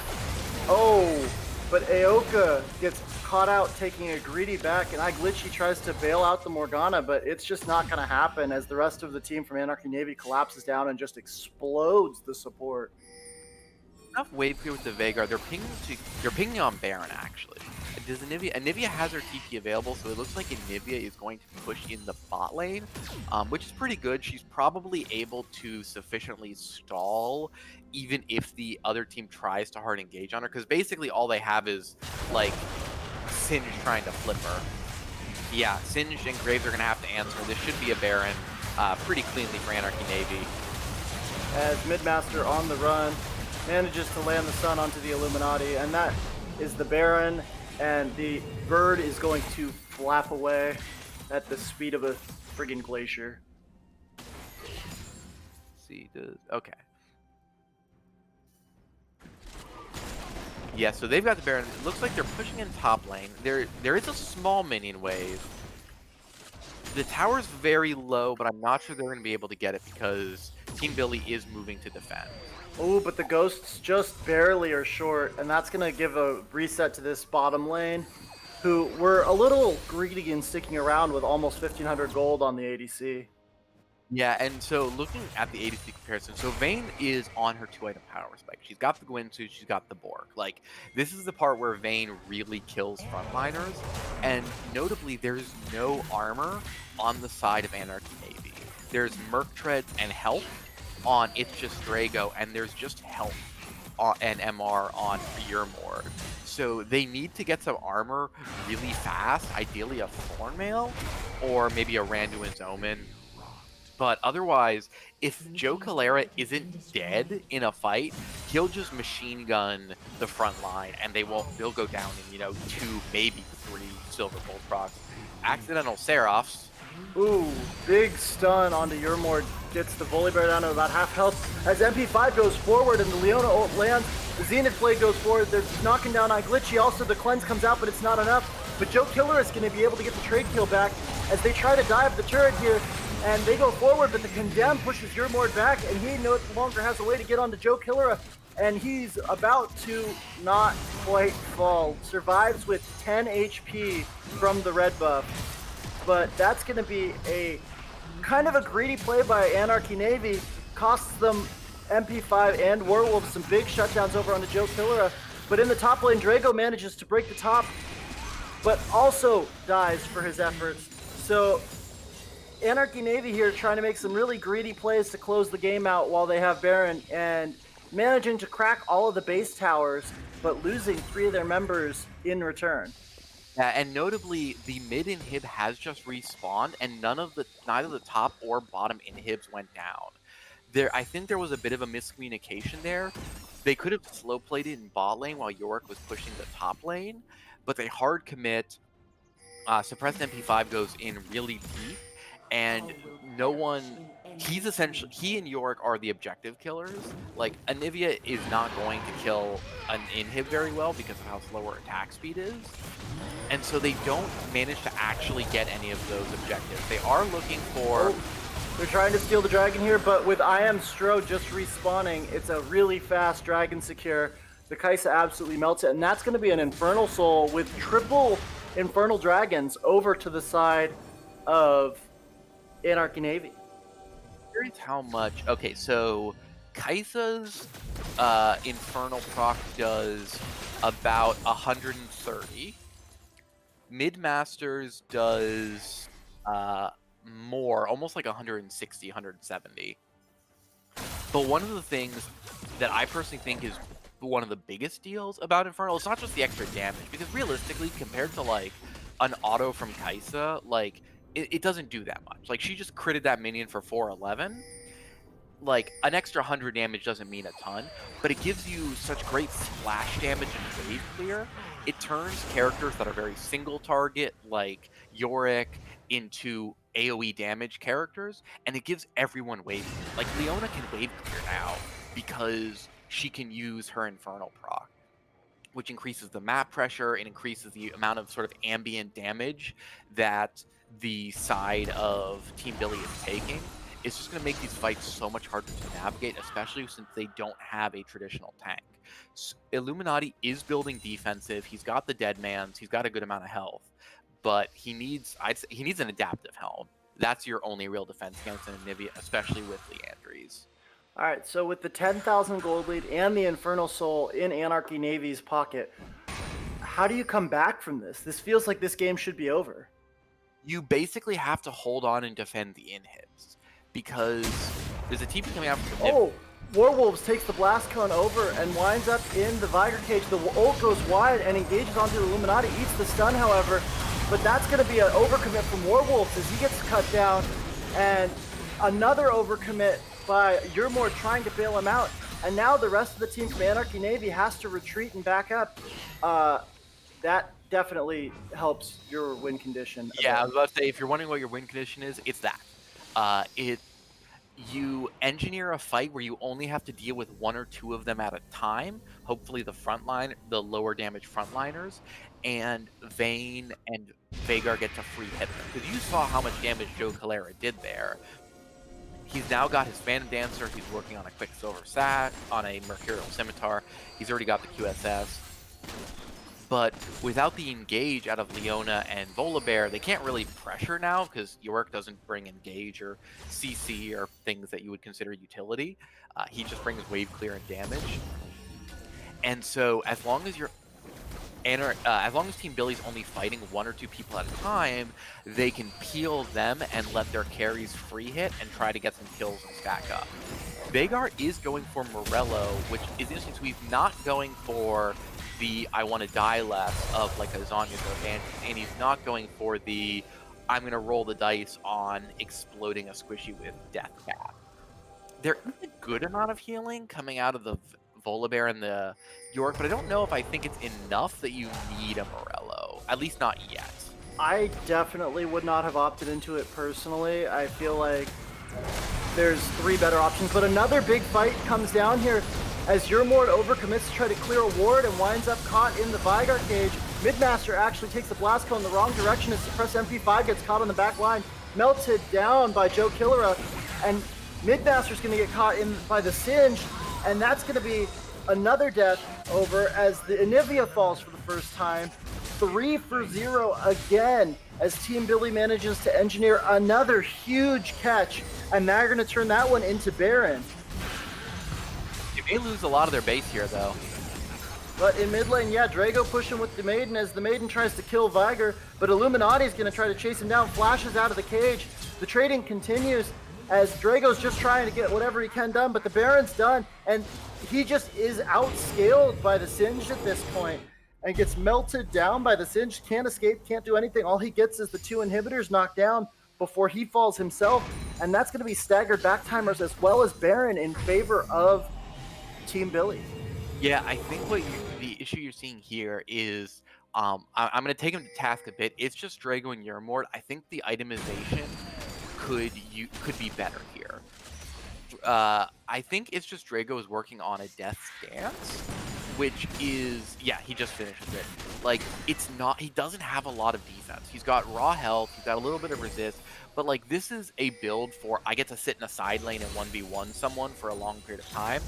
Oh, but Aoka gets caught out taking a greedy back, and iGlitchy tries to bail out the Morgana, but it's just not going to happen as the rest of the team from Anarchy Navy collapses down and just explodes the support. Enough wave clear with the Veigar. They're pinging on Baron actually. Does Anivia has her TP available, so it looks like Anivia is going to push in the bot lane, which is pretty good. She's probably able to sufficiently stall, even if the other team tries to hard engage on her, because basically all they have is like Singe trying to flip her. Yeah, Singe and Graves are gonna have to answer. This should be a Baron pretty cleanly for Anarchy Navy. As Midmaster on the run manages to land the sun onto the Illuminati, and that is the Baron, and the bird is going to flap away at the speed of a friggin' glacier. See, okay. Yeah, so they've got the Baron. It looks like they're pushing in top lane. There is a small minion wave. The tower's very low, but I'm not sure they're going to be able to get it because Team Billy is moving to defend. Oh, but the ghosts just barely are short, and that's going to give a reset to this bottom lane, who were a little greedy and sticking around with almost 1,500 gold on the ADC. Yeah, and so looking at the ADC comparison, so Vayne is on her 2-item power spike. She's got the Gwynsu, she's got the Bork. Like, this is the part where Vayne really kills frontliners, and notably, there's no armor on the side of Anarchy Navy. There's Merc Tread and health on It's Just Drago, and there's just health and MR on Yermord. So they need to get some armor really fast, ideally a Thornmail, or maybe a Randuin's Omen. But otherwise, if Joe Calera isn't dead in a fight, he'll just machine gun the front line, and they'll go down in 2, maybe 3 silver gold procs. Accidental Seraphs. Ooh, big stun onto Yermord, gets the Volley Bear down to about half health. As MP5 goes forward and the Leona ult lands, the Zenith Blade goes forward, they're knocking down iGlitchy, also the Cleanse comes out, but it's not enough. But Joe Killer is going to be able to get the trade kill back as they try to dive the turret here, and they go forward, but the Condemn pushes Yermord back, and he no longer has a way to get onto Joe Killer, and he's about to not quite fall. Survives with 10 HP from the red buff. But that's going to be a kind of a greedy play by Anarchy Navy. Costs them MP5 and Werewolf some big shutdowns over onto Joe Killera. But in the top lane, Drago manages to break the top, but also dies for his efforts. So Anarchy Navy here trying to make some really greedy plays to close the game out while they have Baron, and managing to crack all of the base towers, but losing 3 of their members in return. Yeah, and notably, the mid inhib has just respawned, and neither the top or bottom inhibs went down. I think there was a bit of a miscommunication there. They could have slow played it in bot lane while Yorick was pushing the top lane, but they hard commit. Suppressed MP5 goes in really deep, and no one. He and Yorick are the objective killers. Like, Anivia is not going to kill an inhib very well because of how slow her attack speed is. And so they don't manage to actually get any of those objectives. They are looking for... They're trying to steal the dragon here, but with I Am Stro just respawning, it's a really fast dragon secure. The Kaisa absolutely melts it, and that's going to be an Infernal Soul with triple Infernal Dragons over to the side of Anarchy Navy. Here's how much... Okay, so Kaisa's Infernal proc does about 130. Midmasters does more, almost like 160, 170. But one of the things that I personally think is one of the biggest deals about Infernal, it's not just the extra damage, because realistically, compared to like an auto from Kaisa, like it doesn't do that much. Like she just critted that minion for 411. Like an extra 100 damage doesn't mean a ton, but it gives you such great splash damage and wave clear. It turns characters that are very single target, like Yorick, into AoE damage characters, and it gives everyone wave clear. Like Leona can wave clear now because she can use her Infernal proc, which increases the map pressure and increases the amount of sort of ambient damage that the side of Team Billy is taking. It's just going to make these fights so much harder to navigate, especially since they don't have a traditional tank. Illuminati is building defensive. He's got the Deadmans. He's got a good amount of health, but he needs he needs an adaptive helm. That's your only real defense against an Anivia, especially with Leandries. All right, so with the 10,000 gold lead and the Infernal Soul in Anarchy Navy's pocket, how do you come back from this? This feels like this game should be over. You basically have to hold on and defend the inhibs, because there's a TP coming out from the Oh, Warwolves takes the Blast Cone over and winds up in the Viger Cage. The ult goes wide and engages onto the Illuminati, eats the stun, however, but that's going to be an overcommit from Warwolves as he gets cut down, and another overcommit by Yermore trying to bail him out, and now the rest of the team from Anarchy Navy has to retreat and back up. That definitely helps your win condition. Yeah, I was about to say, if you're wondering what your win condition is, it's that. You engineer a fight where you only have to deal with one or two of them at a time. Hopefully the lower damage frontliners, and Vayne and Vhagar get to free hit them. Because you saw how much damage Joe Calera did there. He's now got his Phantom Dancer. He's working on a Quicksilver Sack, on a Mercurial Scimitar. He's already got the QSS. But without the engage out of Leona and Volibear, they can't really pressure now because Yorick doesn't bring engage or CC or things that you would consider utility. He just brings wave clear and damage. And so as long as Team Billy's only fighting one or two people at a time, they can peel them and let their carries free hit and try to get some kills and stack up. Vhagar is going for Morello, which is interesting. So he's not going for the I want to die less of like a Zanya or Banshee, and he's not going for the I'm going to roll the dice on exploding a squishy with Death Cap. There is a good amount of healing coming out of the Volibear and the York, but I don't know if I think it's enough that you need a Morello. At least not yet. I definitely would not have opted into it personally. I feel like there's three better options, but another big fight comes down here as Yermord overcommits to try to clear a ward and winds up caught in the Vigar Cage. Midmaster actually takes the Blast Cone in the wrong direction as Suppressed MP5 gets caught on the back line, melted down by Joe Killera, and Midmaster's going to get caught in by the Singe, and that's going to be another death over as the Anivia falls for the first time. 3 for 0 again as Team Billy manages to engineer another huge catch, and now you're going to turn that one into Baron. They may lose a lot of their base here, though. But in mid lane, yeah, Drago pushing with the Maiden as the Maiden tries to kill Viger, but Illuminati's going to try to chase him down, flashes out of the cage. The trading continues as Drago's just trying to get whatever he can done, but the Baron's done, and he just is outscaled by the Singe at this point and gets melted down by the Singe, can't escape, can't do anything. All he gets is the 2 inhibitors knocked down before he falls himself, and that's going to be staggered back timers as well as Baron in favor of Team Billy. Yeah, I think the issue you're seeing here is I'm going to take him to task a bit. It's just Drago and Yermord. I think the itemization could be better here. I think it's just Drago is working on a Death Stance, which is, yeah, he just finished it. Like, it's not, he doesn't have a lot of defense. He's got raw health, he's got a little bit of resist, but like, this is a build for, I get to sit in a side lane and 1v1 someone for a long period of time.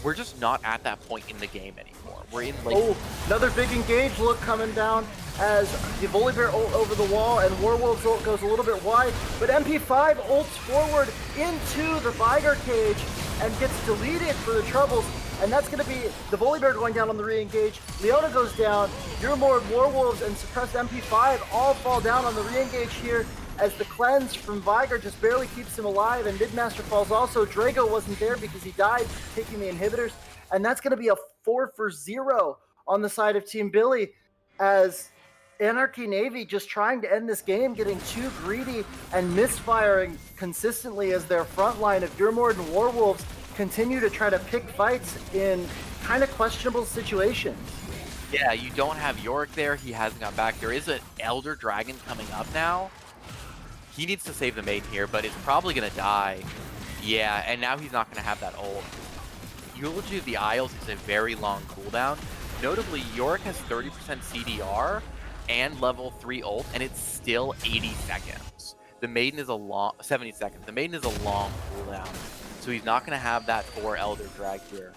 We're just not at that point in the game anymore. We're in like... Oh, another big engage look coming down as the Volibear ult over the wall and Warwolf's ult goes a little bit wide, but MP5 ults forward into the Viger Cage and gets deleted for the troubles, and that's going to be the Volibear going down on the re-engage. Leona goes down, Yermord, Warwolves, and Suppressed MP5 all fall down on the re-engage here, as the cleanse from Viger just barely keeps him alive, and Midmaster falls also. Drago wasn't there because he died taking the inhibitors, and that's going to be a 4-for-0 on the side of Team Billy, as Anarchy Navy just trying to end this game, getting too greedy and misfiring consistently as their front line of Durmord and Warwolves continue to try to pick fights in kind of questionable situations. Yeah, you don't have Yorick there. He hasn't gone back. There is an Elder Dragon coming up now. He needs to save the maiden here, but it's probably going to die. Yeah, and now he's not going to have that ult. Eulogy of the Isles is a very long cooldown. Notably, Yorick has 30% CDR and level 3 ult, and it's still 80 seconds. The maiden is a long 70 seconds. The maiden is a long cooldown, so he's not going to have that for Elder Drag here.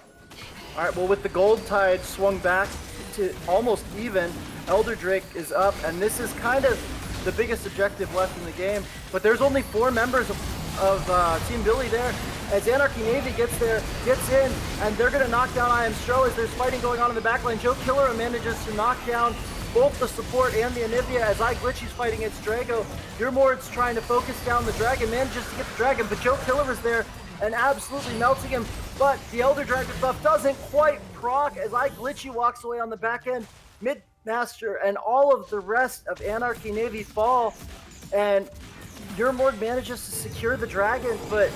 All right, well, with the gold tide swung back to almost even, Elder Drake is up, and this is kind of the biggest objective left in the game. But there's only 4 members of Team Billy there, as Anarchy Navy gets in, and they're going to knock down I Am Stro as there's fighting going on in the backline. Joe Killer manages to knock down both the support and the Anivia as Glitchy's fighting against Drago. Durmord's trying to focus down the dragon, manages to get the dragon, but Joe Killer is there and absolutely melting him. But the Elder Dragon buff doesn't quite proc as Glitchy walks away on the back end. Midmaster and all of the rest of Anarchy Navy fall, and Durmord manages to secure the dragon, but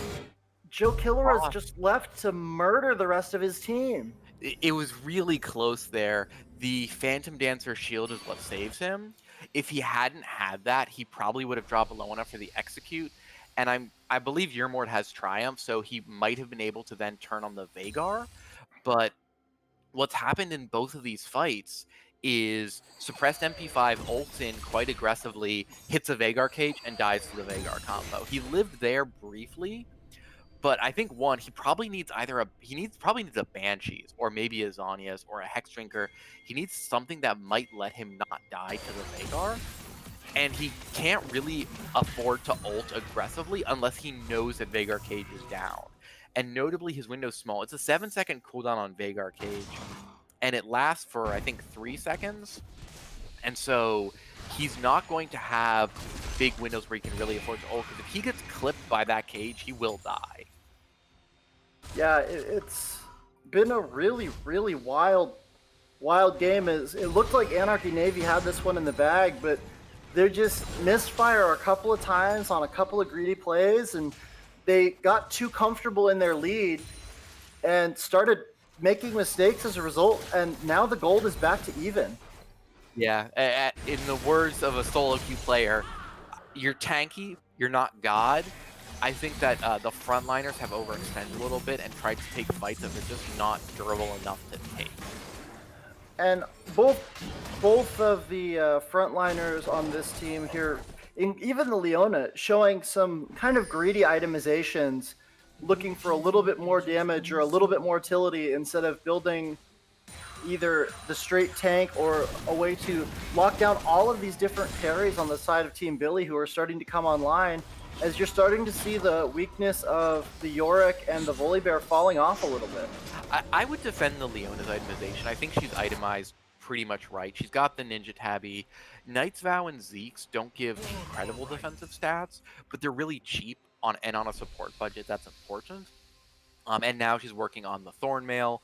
Joe Killer is just left to murder the rest of his team. It was really close there. The Phantom Dancer shield is what saves him. If he hadn't had that, he probably would have dropped low enough for the execute. And I believe Yermord has Triumph, so he might have been able to then turn on the Vhagar. But what's happened in both of these fights is suppressed MP5 ults in quite aggressively, hits a Vhagar cage, and dies to the Vhagar combo. He lived there briefly, but I think he probably needs probably needs a Banshees or maybe a Zhonya's or a Hex Drinker. He needs something that might let him not die to the Vhagar. And he can't really afford to ult aggressively unless he knows that Vhagar cage is down. And notably, his window's small. It's a 7-second cooldown on Vhagar cage, and it lasts for, I think, 3 seconds. And so he's not going to have big windows where he can really afford to ult, because if he gets clipped by that cage, he will die. Yeah, it's been a really, really wild game. It looked like Anarchy Navy had this one in the bag, but they just misfire a couple of times on a couple of greedy plays, and they got too comfortable in their lead and started making mistakes as a result, and now the gold is back to even. Yeah, in the words of a solo queue player, you're tanky, you're not God. I think that the frontliners have overextended a little bit and tried to take fights that they're just not durable enough to take. And both of the frontliners on this team here, even the Leona, showing some kind of greedy itemizations, looking for a little bit more damage or a little bit more utility instead of building either the straight tank or a way to lock down all of these different carries on the side of Team Billy, who are starting to come online, as you're starting to see the weakness of the Yorick and the Volibear falling off a little bit. I would defend the Leona's itemization. I think she's itemized pretty much right. She's got the Ninja Tabby. Knight's Vow and Zeke's don't give incredible defensive stats, but they're really cheap on a support budget. That's important. And now she's working on the Thornmail,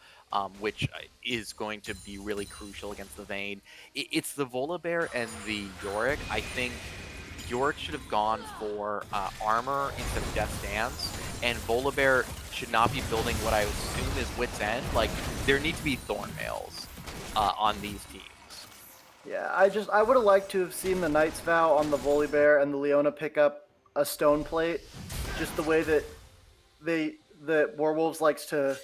which is going to be really crucial against the Vayne. It's the Volibear and the Yorick. I think Yorick should have gone for armor instead of Death's Dance, and Volibear should not be building what I assume is Wit's End. Like, there need to be Thornmails on these teams. Yeah, I would have liked to have seen the Knight's Vow on the Volibear and the Leona pick up a stone plate, just the way that the Warwolves likes to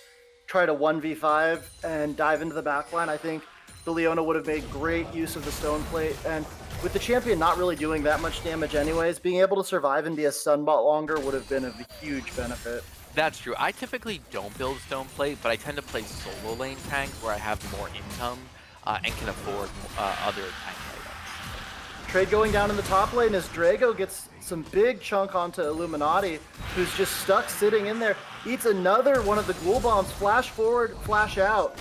try to 1v5 and dive into the backline. I think the Leona would have made great use of the stone plate, and with the champion not really doing that much damage anyways, being able to survive and be a stunbot longer would have been a huge benefit. That's true. I typically don't build stone plate, but I tend to play solo lane tanks where I have more income and can afford other tank items. Trade going down in the top lane as Drago gets some big chunk onto Illuminati, who's just stuck sitting in there. Eats another one of the ghoul bombs, flash forward, flash out.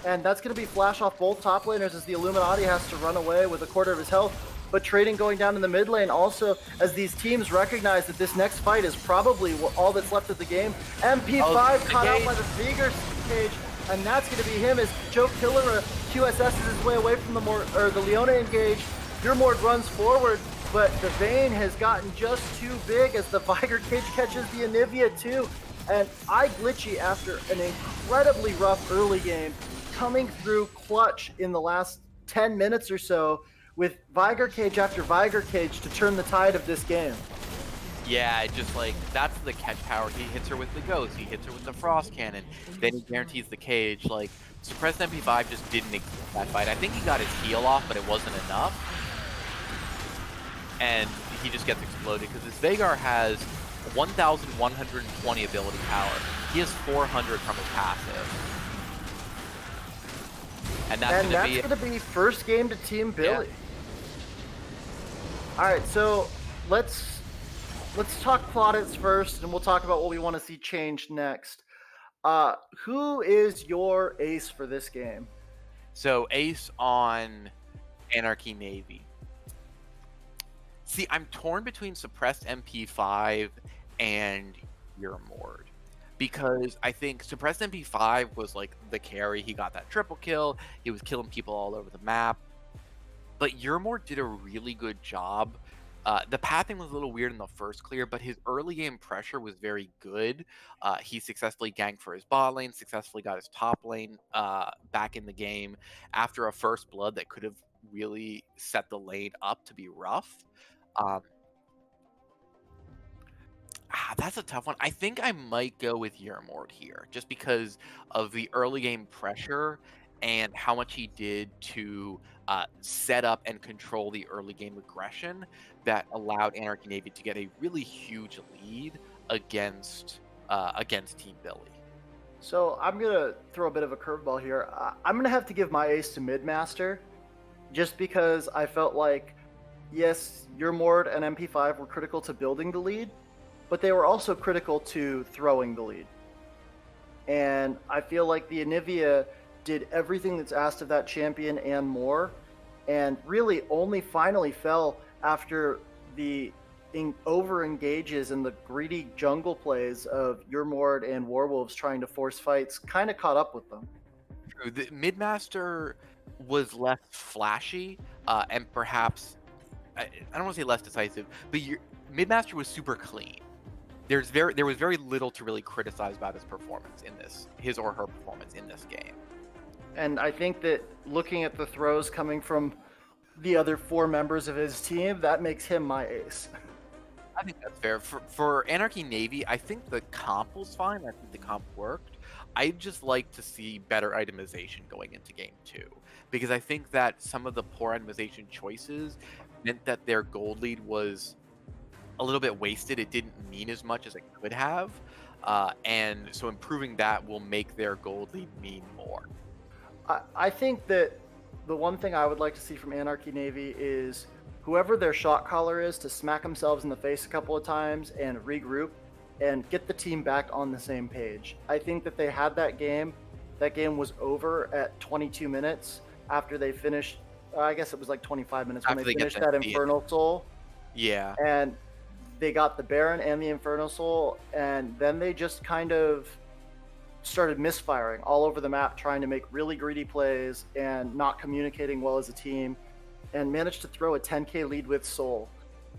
And that's going to be flash off both top laners as the Illuminati has to run away with a quarter of his health. but trading going down in the mid lane also, as these teams recognize that this next fight is probably all that's left of the game. MP5 caught out by the Vigor cage, and that's going to be him as Joe Killera QSS's his way away from the Leona engage. Yourmord runs forward, but the Vayne has gotten just too big as the Vigor cage catches the Anivia too. And iGlitchy, after an incredibly rough early game, coming through clutch in the last 10 minutes or so with Vigor cage after Vigor cage to turn the tide of this game. Yeah, just like, that's the catch power. He hits her with the Ghost, he hits her with the Frost Cannon, then he guarantees the cage. Like, suppressed MP5 just didn't exist that fight. I think he got his heal off, but it wasn't enough. And he just gets exploded because his Veigar has 1,120 ability power. He has 400 from his passive. And that's going to be first game to Team Billy. Yeah. All right, so let's talk plaudits first, and we'll talk about what we want to see changed next. Who is your ace for this game? So ace on Anarchy Navy. See, I'm torn between suppressed MP5 and Yourmord, because I think suppressed MP5 was like the carry. He got that triple kill. He was killing people all over the map. But Yourmord did a really good job. The pathing was a little weird in the first clear, but his early game pressure was very good. He successfully ganked for his bot lane, successfully got his top lane back in the game after a first blood that could have really set the lane up to be rough. That's a tough one. I think I might go with Yourmord here, just because of the early game pressure and how much he did to set up and control the early game aggression that allowed Anarchy Navy to get a really huge lead against Team Billy. So I'm gonna throw a bit of a curveball here. I'm gonna have to give my ace to Midmaster, just because I felt like, yes, Yourmord and MP5 were critical to building the lead, but they were also critical to throwing the lead. And I feel like the Anivia did everything that's asked of that champion and more, and really only finally fell after the over engages and the greedy jungle plays of Yourmord and Warwolves trying to force fights kind of caught up with them. True. The Midmaster was less flashy, and perhaps, I don't want to say less decisive, but Midmaster was super clean. There was very little to really criticize about his performance in his or her performance in this game. And I think that looking at the throws coming from the other 4 members of his team, that makes him my ace. I think that's fair. For Anarchy Navy, I think the comp was fine. I think the comp worked. I'd just like to see better itemization going into game 2, because I think that some of the poor itemization choices meant that their gold lead was a little bit wasted. It didn't mean as much as it could have, and so improving that will make their gold lead mean more. I think that the one thing I would like to see from Anarchy Navy is whoever their shot caller is to smack themselves in the face a couple of times and regroup and get the team back on the same page. I think that they had that game. That game was over at 22 minutes after they finished, I guess it was like 25 minutes when they finished that Infernal Soul. Yeah. And they got the Baron and the Infernal Soul, and then they just kind of started misfiring all over the map, trying to make really greedy plays and not communicating well as a team, and managed to throw a 10k lead with Soul.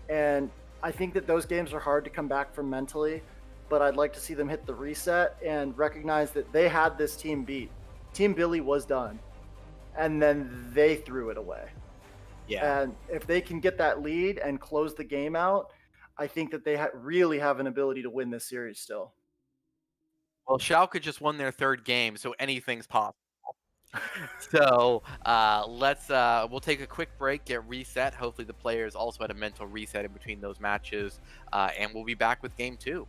And I think that those games are hard to come back from mentally, but I'd like to see them hit the reset and recognize that they had this team beat. Team Billy was done, and then they threw it away. Yeah. And if they can get that lead and close the game out, I think that they really have an ability to win this series still. Well, Schalke just won their 3rd game, so anything's possible. So we'll take a quick break, get reset. Hopefully the players also had a mental reset in between those matches, and we'll be back with game 2.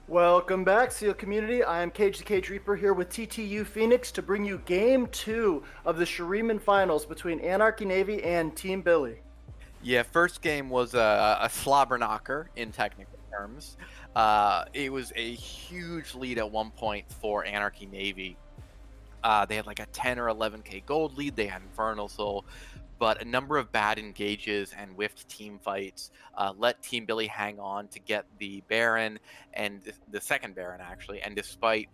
Welcome back, SEAL community. I am Cage the Cage Reaper here with TTU Phoenix to bring you game two of the Shurima finals between Anarchy Navy and Team Billy. Yeah, first game was a slobber knocker in technical terms. It was a huge lead at one point for Anarchy Navy. They had like a 10 or 11k gold lead. They had Infernal Soul, but a number of bad engages and whiffed team fights let Team Billy hang on to get the Baron and the second Baron actually. And despite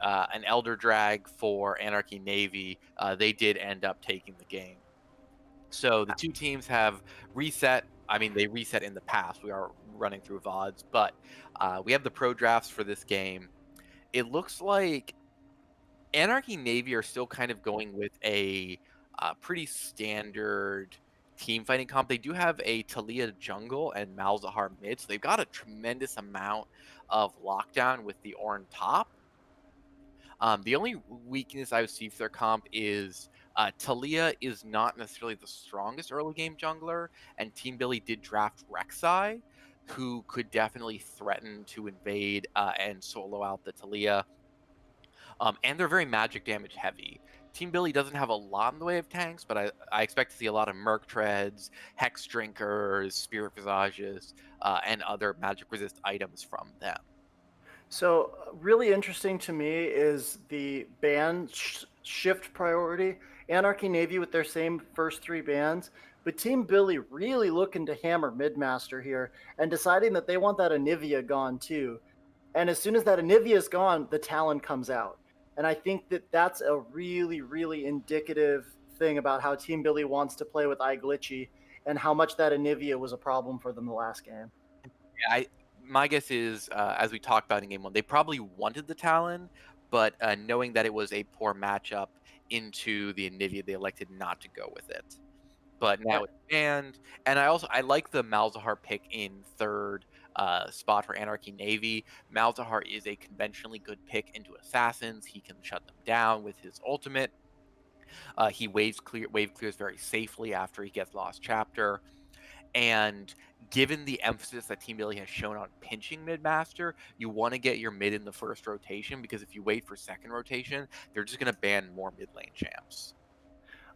an Elder Drag for Anarchy Navy, they did end up taking the game. So the two teams have reset. I mean, they reset in the past. We are running through VODs, but we have the pro drafts for this game. It looks like Anarchy Navy are still kind of going with a pretty standard team fighting comp. They do have a Talia jungle and Malzahar mid, so they've got a tremendous amount of lockdown with the Ornn top. The only weakness I would see for their comp is Talia is not necessarily the strongest early game jungler, and Team Billy did draft Rek'Sai, who could definitely threaten to invade and solo out the Talia. And they're very magic damage heavy. Team Billy doesn't have a lot in the way of tanks, but I expect to see a lot of Merc Treads, Hex Drinkers, Spirit Visages, and other magic resist items from them. So, really interesting to me is the shift priority. Anarchy Navy with their same first three bans, but Team Billy really looking to hammer Midmaster here and deciding that they want that Anivia gone too. And as soon as that Anivia is gone, the Talon comes out. And I think that that's a really, really indicative thing about how Team Billy wants to play with iGlitchy and how much that Anivia was a problem for them the last game. Yeah, my guess is, as we talked about in game one, they probably wanted the Talon, but knowing that it was a poor matchup into the Anivia, they elected not to go with it. But now it's banned, and I like the Malzahar pick in third spot for Anarchy Navy. Malzahar is a conventionally good pick into assassins. He can shut them down with his ultimate. He wave clears very safely after he gets lost chapter. And given the emphasis that Team Billy has shown on pinching mid-master, you want to get your mid in the first rotation because if you wait for second rotation, they're just going to ban more mid lane champs.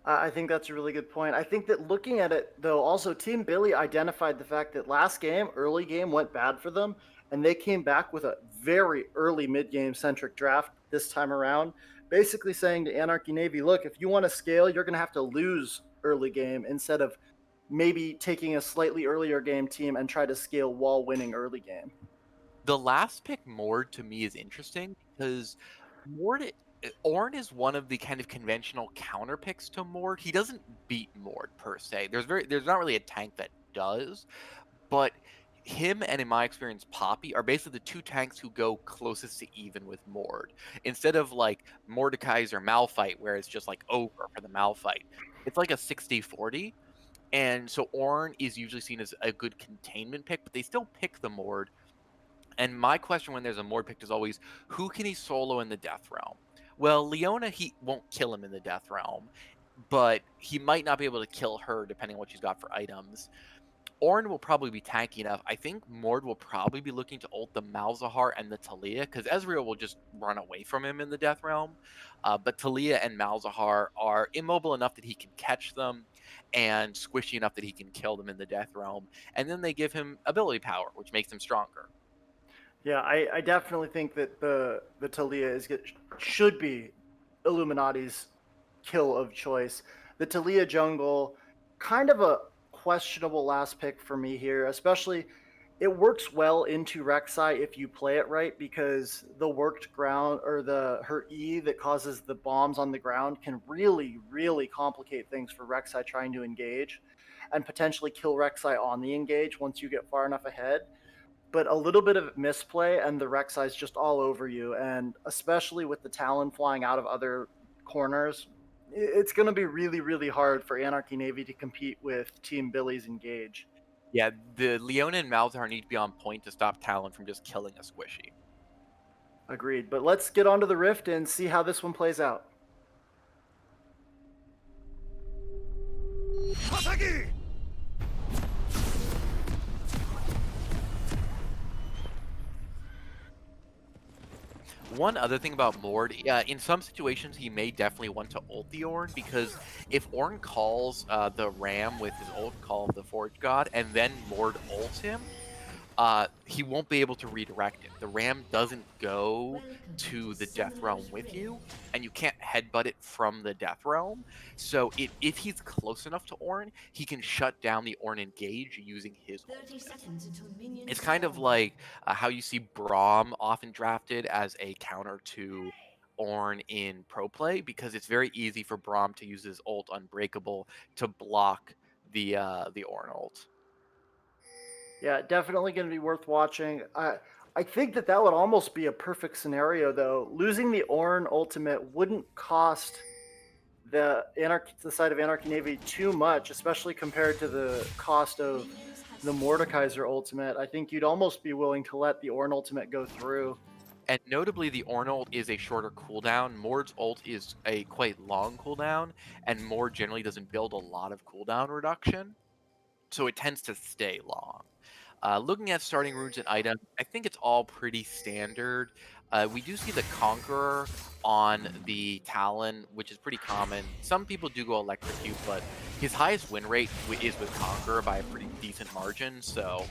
I think that's a really good point. I think that looking at it, though, also Team Billy identified the fact that last game, early game, went bad for them, and they came back with a very early mid game centric draft this time around, basically saying to Anarchy Navy, look, if you want to scale, you're going to have to lose early game instead of maybe taking a slightly earlier game team and try to scale while winning early game. The last pick, Mord, to me is interesting because Ornn is one of the kind of conventional counter picks to Mord. He doesn't beat Mord per se. There's not really a tank that does, but him and in my experience Poppy are basically the two tanks who go closest to even with Mord. Instead of like Mordekaiser or Malphite where it's just like over for the Malphite. It's like a 60-40. And so Ornn is usually seen as a good containment pick, but they still pick the Mord. And my question when there's a Mord pick is always, who can he solo in the Death Realm? Well, Leona, he won't kill him in the Death Realm, but he might not be able to kill her depending on what she's got for items. Ornn will probably be tanky enough. I think Mord will probably be looking to ult the Malzahar and the Talia, because Ezreal will just run away from him in the Death Realm. But Talia and Malzahar are immobile enough that he can catch them, and squishy enough that he can kill them in the Death Realm. And then they give him ability power, which makes him stronger. Yeah, I definitely think that the Talia should be Illuminati's kill of choice. The Talia jungle, kind of a questionable last pick for me here, especially it works well into Rek'Sai if you play it right because the worked ground or the her E that causes the bombs on the ground can really, really complicate things for Rek'Sai trying to engage and potentially kill Rek'Sai on the engage once you get far enough ahead, but a little bit of misplay and the Rek'Sai's just all over you. And especially with the Talon flying out of other corners, it's going to be really, really hard for Anarchy Navy to compete with Team Billy's Engage. Yeah, the Leona and Malzahar need to be on point to stop Talon from just killing a squishy. Agreed. But let's get onto the Rift and see how this one plays out. One other thing about Mord, in some situations, he may definitely want to ult the Ornn because if Ornn calls the Ram with his ult call of the Forge God, and then Mord ults him, he won't be able to redirect it. The ram doesn't go to the death realm with you, and you can't headbutt it from the death realm. So if he's close enough to Ornn, he can shut down the Ornn engage using his 30 ultimate. seconds until minions It's kind of spawn. like how you see Braum often drafted as a counter to Ornn in pro play because it's very easy for Braum to use his ult Unbreakable to block the Ornn ult. Yeah, definitely going to be worth watching. I think that that would almost be a perfect scenario, though. Losing the Ornn ultimate wouldn't cost the side of Anarchy Navy too much, especially compared to the cost of Minions have the spawned. Mordekaiser ultimate. I think you'd almost be willing to let the Ornn ultimate go through. And notably, the Ornn ult is a shorter cooldown. Mord's ult is a quite long cooldown, and Mord generally doesn't build a lot of cooldown reduction, so it tends to stay long. Looking at starting runes and items, I think it's all pretty standard. We do see the Conqueror on the Talon, which is pretty common. Some people do go Electrocute, but his highest win rate is with Conqueror by a pretty decent margin, so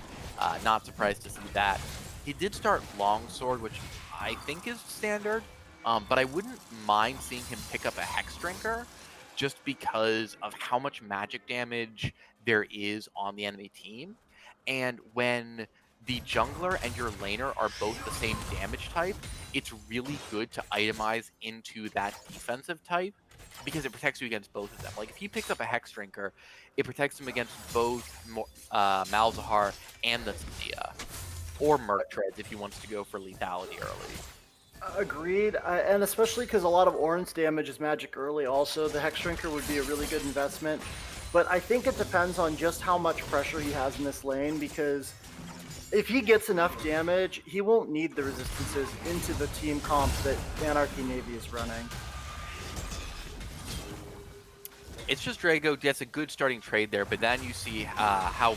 not surprised to see that. He did start Longsword, which I think is standard, but I wouldn't mind seeing him pick up a Hex Drinker just because of how much magic damage there is on the enemy team. And when the jungler and your laner are both the same damage type, it's really good to itemize into that defensive type because it protects you against both of them. Like if he picks up a Hex Drinker, it protects him against both Malzahar and the Talia. Or Merc Treads if he wants to go for lethality early. Agreed, and especially because a lot of Ornn's damage is magic early. Also, the Hex Shrinker would be a really good investment, but I think it depends on just how much pressure he has in this lane. Because if he gets enough damage, he won't need the resistances into the team comp that Anarchy Navy is running. It's just Drago gets a good starting trade there, but then you see how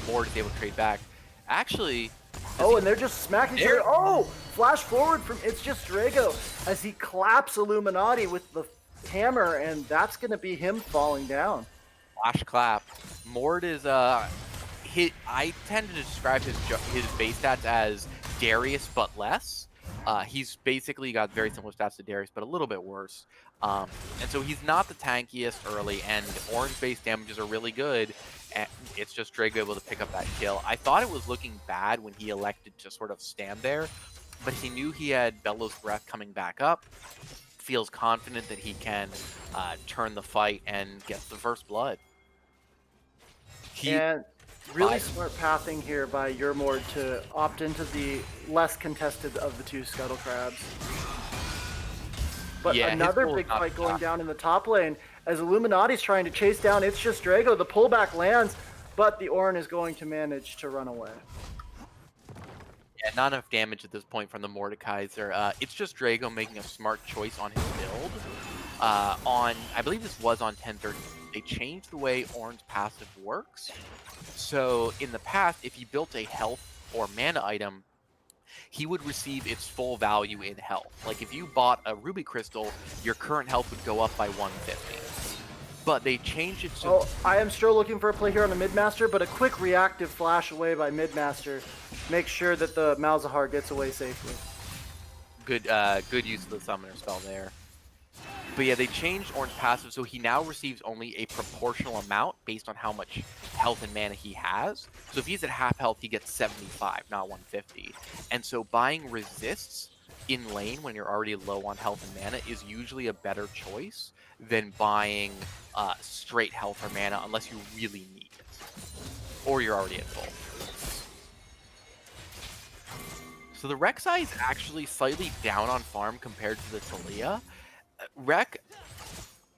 Mord is able to trade back. Actually, Oh, and they're just smacking each other. There- Oh, flash forward from It's Just Drago as he claps Illuminati with the hammer, and that's going to be him falling down. Flash clap. Mord is I tend to describe his base stats as Darius but less. He's basically got very similar stats to Darius, but a little bit worse. And so he's not the tankiest early, and orange base damages are really good. And it's just Drago able to pick up that kill. I thought it was looking bad when he elected to sort of stand there, but he knew he had Bellows Breath coming back up. Feels confident that he can turn the fight and get the first blood. He And really smart pathing here by Yermord to opt into the less contested of the two Scuttle Crabs. But Yeah, his another goal is big not fight to going die. down in the top lane as Illuminati's trying to chase down It's Just Drago. The pullback lands, but the Ornn is going to manage to run away. Yeah, not enough damage at this point from the Mordekaiser. It's just Drago making a smart choice on his build. I believe this was on 1013. They changed the way Ornn's passive works. So in the past, if he built a health or mana item, he would receive its full value in health. Like if you bought a Ruby Crystal, your current health would go up by 150. But they changed it so Oh, I am still looking for a play here on the Midmaster, but a quick reactive flash away by Midmaster makes sure that the Malzahar gets away safely. good use of the summoner spell there. But yeah, they changed Ornn's passive, so he now receives only a proportional amount based on how much health and mana he has. So if he's at half health, he gets 75, not 150. And so buying resists in lane when you're already low on health and mana is usually a better choice than buying straight health or mana unless you really need it. Or you're already at full. So the Rek'Sai is actually slightly down on farm compared to the Talia.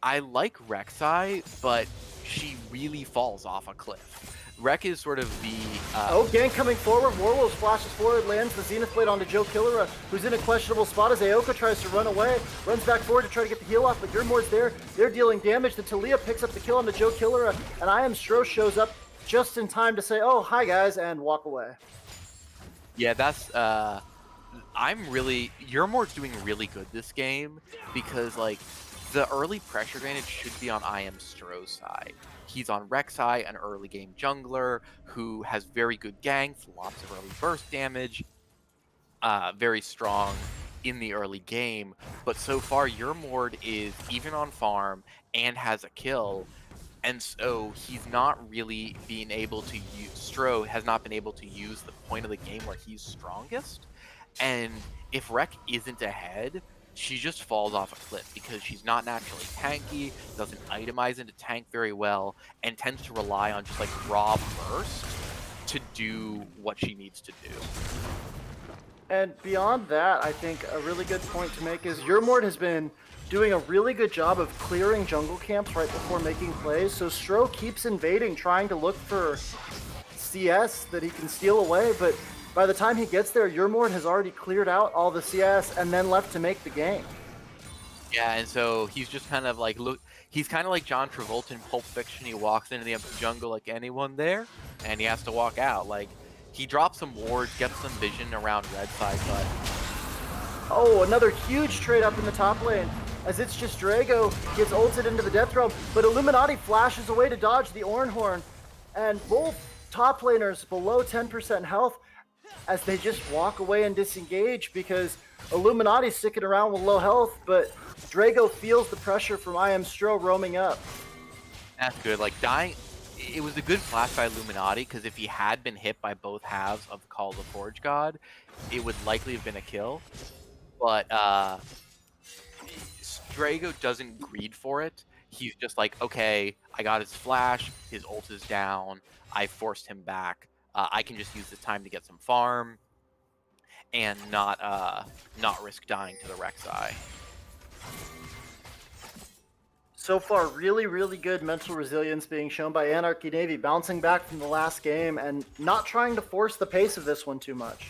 I like Rek'Sai, but she really falls off a cliff. Rek is sort of the Oh, gang coming forward. Warwolf splashes forward, lands the Zenith Blade onto Joe Killera, who's in a questionable spot as Aoka tries to run away. Runs back forward to try to get the heal off, but Yermord's there. They're dealing damage. The Talia picks up the kill on the Joe Killera, and I Am Stro shows up just in time to say, oh, hi guys, and walk away. yeah. That's Euromor's doing really good this game because like the early pressure advantage should be on I am Stroh's side. He's on Rek'Sai, an early game jungler who has very good ganks, lots of early burst damage, very strong in the early game. But so far, Euromord is even on farm and has a kill, and so he's not really being able to use Stro has not been able to use the point of the game where he's strongest. And if Rek isn't ahead, she just falls off a cliff because she's not naturally tanky, doesn't itemize into tank very well, and tends to rely on just like raw burst to do what she needs to do. And beyond that, I think a really good point to make is Euromord has been doing a really good job of clearing jungle camps right before making plays. So Stro keeps invading, trying to look for CS that he can steal away, but by the time he gets there, Euromord has already cleared out all the CS and then left to make the game. Yeah, and so he's just kind of like he's kind of like John Travolta in Pulp Fiction. He walks into the empty jungle like anyone there, and he has to walk out. Like he drops some wards, gets some vision around red side, but oh, another huge trade up in the top lane as it's just Drago gets ulted into the death realm, but Illuminati flashes away to dodge the Ornhorn, and both top laners below 10% health as they just walk away and disengage because Illuminati's sticking around with low health, but Drago feels the pressure from I Am Stro roaming up. that's good. Like dying, it was a good flash by Illuminati because if he had been hit by both halves of Call of the Forge God, it would likely have been a kill. But Drago doesn't greed for it. He's just like, okay, I got his flash, his ult is down, I forced him back. I can just use this time to get some farm and not risk dying to the Rek'Sai. So far, really, really good mental resilience being shown by Anarchy Navy, bouncing back from the last game and not trying to force the pace of this one too much.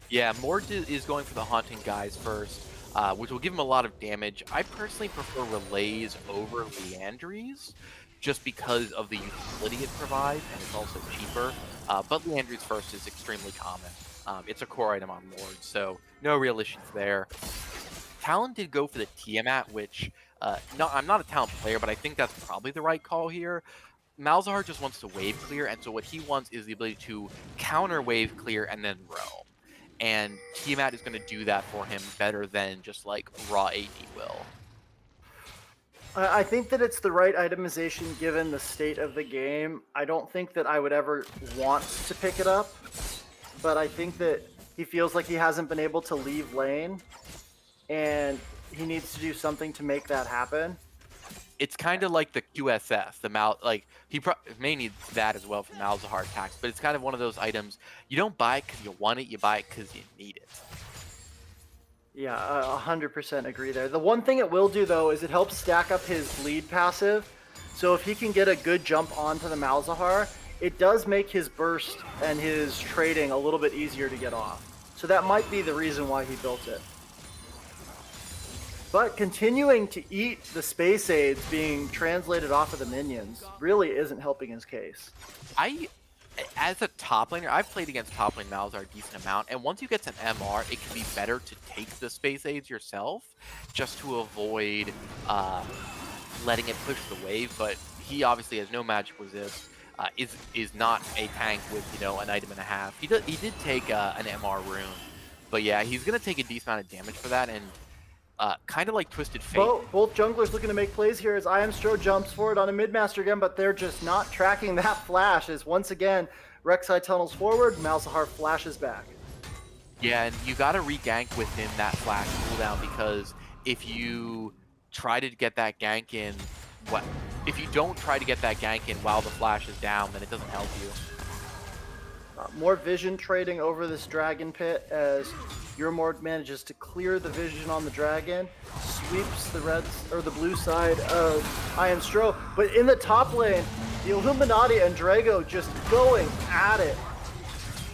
Yeah, Mord is going for the Haunting Guys first, which will give him a lot of damage. I personally prefer Relays over Leandries, just because of the utility it provides, and it's also cheaper. But Leandries first is extremely common. It's a core item on Mord, so no real issues there. Talon did go for the Tiamat, which, no, I'm not a Talon player, but I think that's probably the right call here. Malzahar just wants to wave clear, and so what he wants is the ability to counter wave clear and then roam. And Tiamat is going to do that for him better than just like raw AD will. I think that it's the right itemization given the state of the game. I don't think that I would ever want to pick it up, but I think that he feels like he hasn't been able to leave lane, and he needs to do something to make that happen. It's kind of like the QSS, he may need that as well for Malzahar attacks, but it's kind of one of those items you don't buy it because you want it, you buy it because you need it. Yeah, 100% agree there. The one thing it will do, though, is it helps stack up his lead passive. So if he can get a good jump onto the Malzahar, it does make his burst and his trading a little bit easier to get off. So that might be the reason why he built it. But continuing to eat the space aids being translated off of the minions really isn't helping his case. As a top laner, I've played against top lane Malzahar a decent amount, and once you get to an MR, it can be better to take the space aids yourself, just to avoid letting it push the wave, but he obviously has no magic resist, is not a tank with, an item and a half. He did take an MR rune, but yeah, he's going to take a decent amount of damage for that, and kind of like Twisted Fate. Both junglers looking to make plays here as I Am Stro jumps forward on a mid-master again, but they're just not tracking that flash as once again, Rek'Sai tunnels forward, Malzahar flashes back. Yeah, and you got to re-gank within that flash cooldown because if you try to get that gank in, if you don't try to get that gank in while the flash is down, then it doesn't help you. More vision trading over this dragon pit as Euromord manages to clear the vision on the dragon, sweeps the blue side of I Am Stro, but in the top lane, the Illuminati and Drago just going at it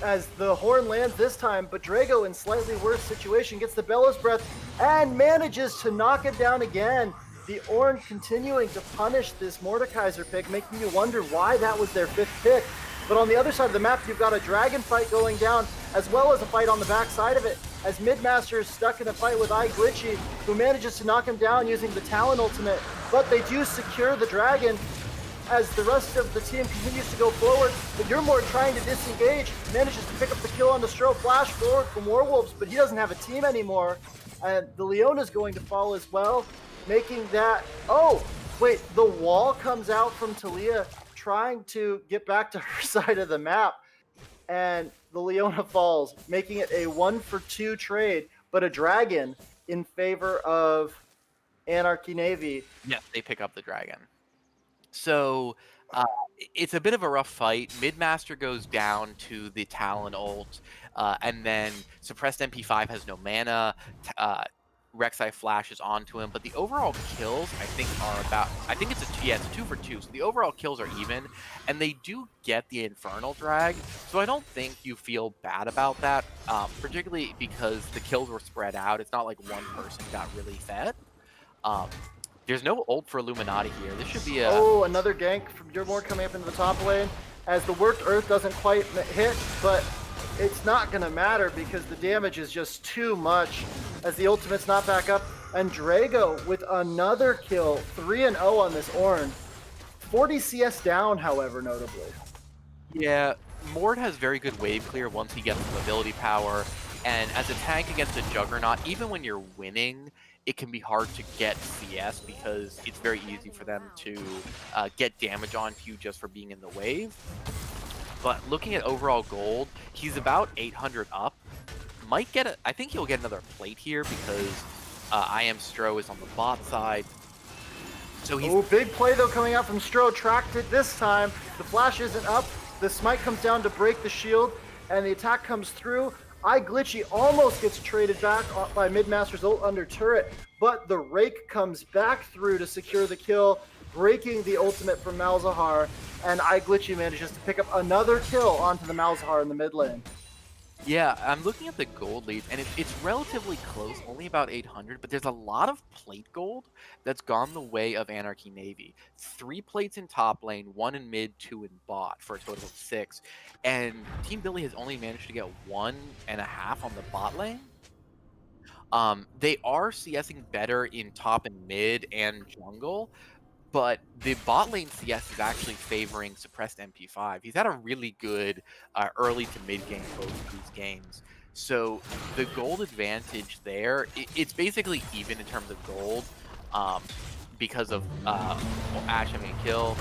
as the horn lands this time, but Drago in slightly worse situation gets the Bellows Breath and manages to knock it down again. The Ornn continuing to punish this Mordekaiser pick, making you wonder why that was their 5th pick. But on the other side of the map, you've got a dragon fight going down as well as a fight on the backside of it, as Midmaster is stuck in a fight with iGlitchy, who manages to knock him down using the Talon ultimate, but they do secure the dragon as the rest of the team continues to go forward, but Yurmord trying to disengage, manages to pick up the kill on the Stro flash forward from Warwolves, but he doesn't have a team anymore, and the Leona's going to fall as well, making that, oh, wait, the wall comes out from Talia trying to get back to her side of the map, and the Leona falls, making it a 1-for-2 trade, but a dragon in favor of Anarchy Navy. Yes, they pick up the dragon. So uh, it's a bit of a rough fight. Midmaster goes down to the Talon ult, and then suppressed MP5 has no mana. Rek'Sai flashes onto him, but the overall kills I think are about. I think it's a 2-for-2. So the overall kills are even, and they do get the Infernal Drag. So I don't think you feel bad about that, particularly because the kills were spread out. It's not like one person got really fed. There's no ult for Illuminati here. This should be a... Oh, another gank from Yurmord coming up into the top lane, as the worked Earth doesn't quite hit, but it's not going to matter because the damage is just too much, as the ultimate's not back up, and Drago with another kill, 3-0 on this Ornn. 40 CS down, however, notably. Yeah, Mord has very good wave clear once he gets some ability power, and as a tank against a Juggernaut, even when you're winning, it can be hard to get CS because it's very easy for them to get damage onto you just for being in the wave. But looking at overall gold, he's about 800 up. Might get a, I think he'll get another plate here because I Am Stro is on the bot side. So he's... Oh, big play though coming out from Stro, tracked it this time. The flash isn't up, the smite comes down to break the shield, and the attack comes through. iGlitchy almost gets traded back by Midmaster's ult under turret, but the Rake comes back through to secure the kill, breaking the ultimate from Malzahar, and iGlitchy manages to pick up another kill onto the Malzahar in the mid lane. Yeah, I'm looking at the gold lead, and it's relatively close, only about 800, but there's a lot of plate gold that's gone the way of Anarchy Navy. 3 plates in top lane, 1 in mid, 2 in bot, for a total of 6. And Team Billy has only managed to get 1.5 on the bot lane. They are CSing better in top and mid and jungle, but the bot lane CS is actually favoring suppressed MP5. He's had a really good early to mid game both of these games. So the gold advantage there, it's basically even in terms of gold because of Ash having a kill.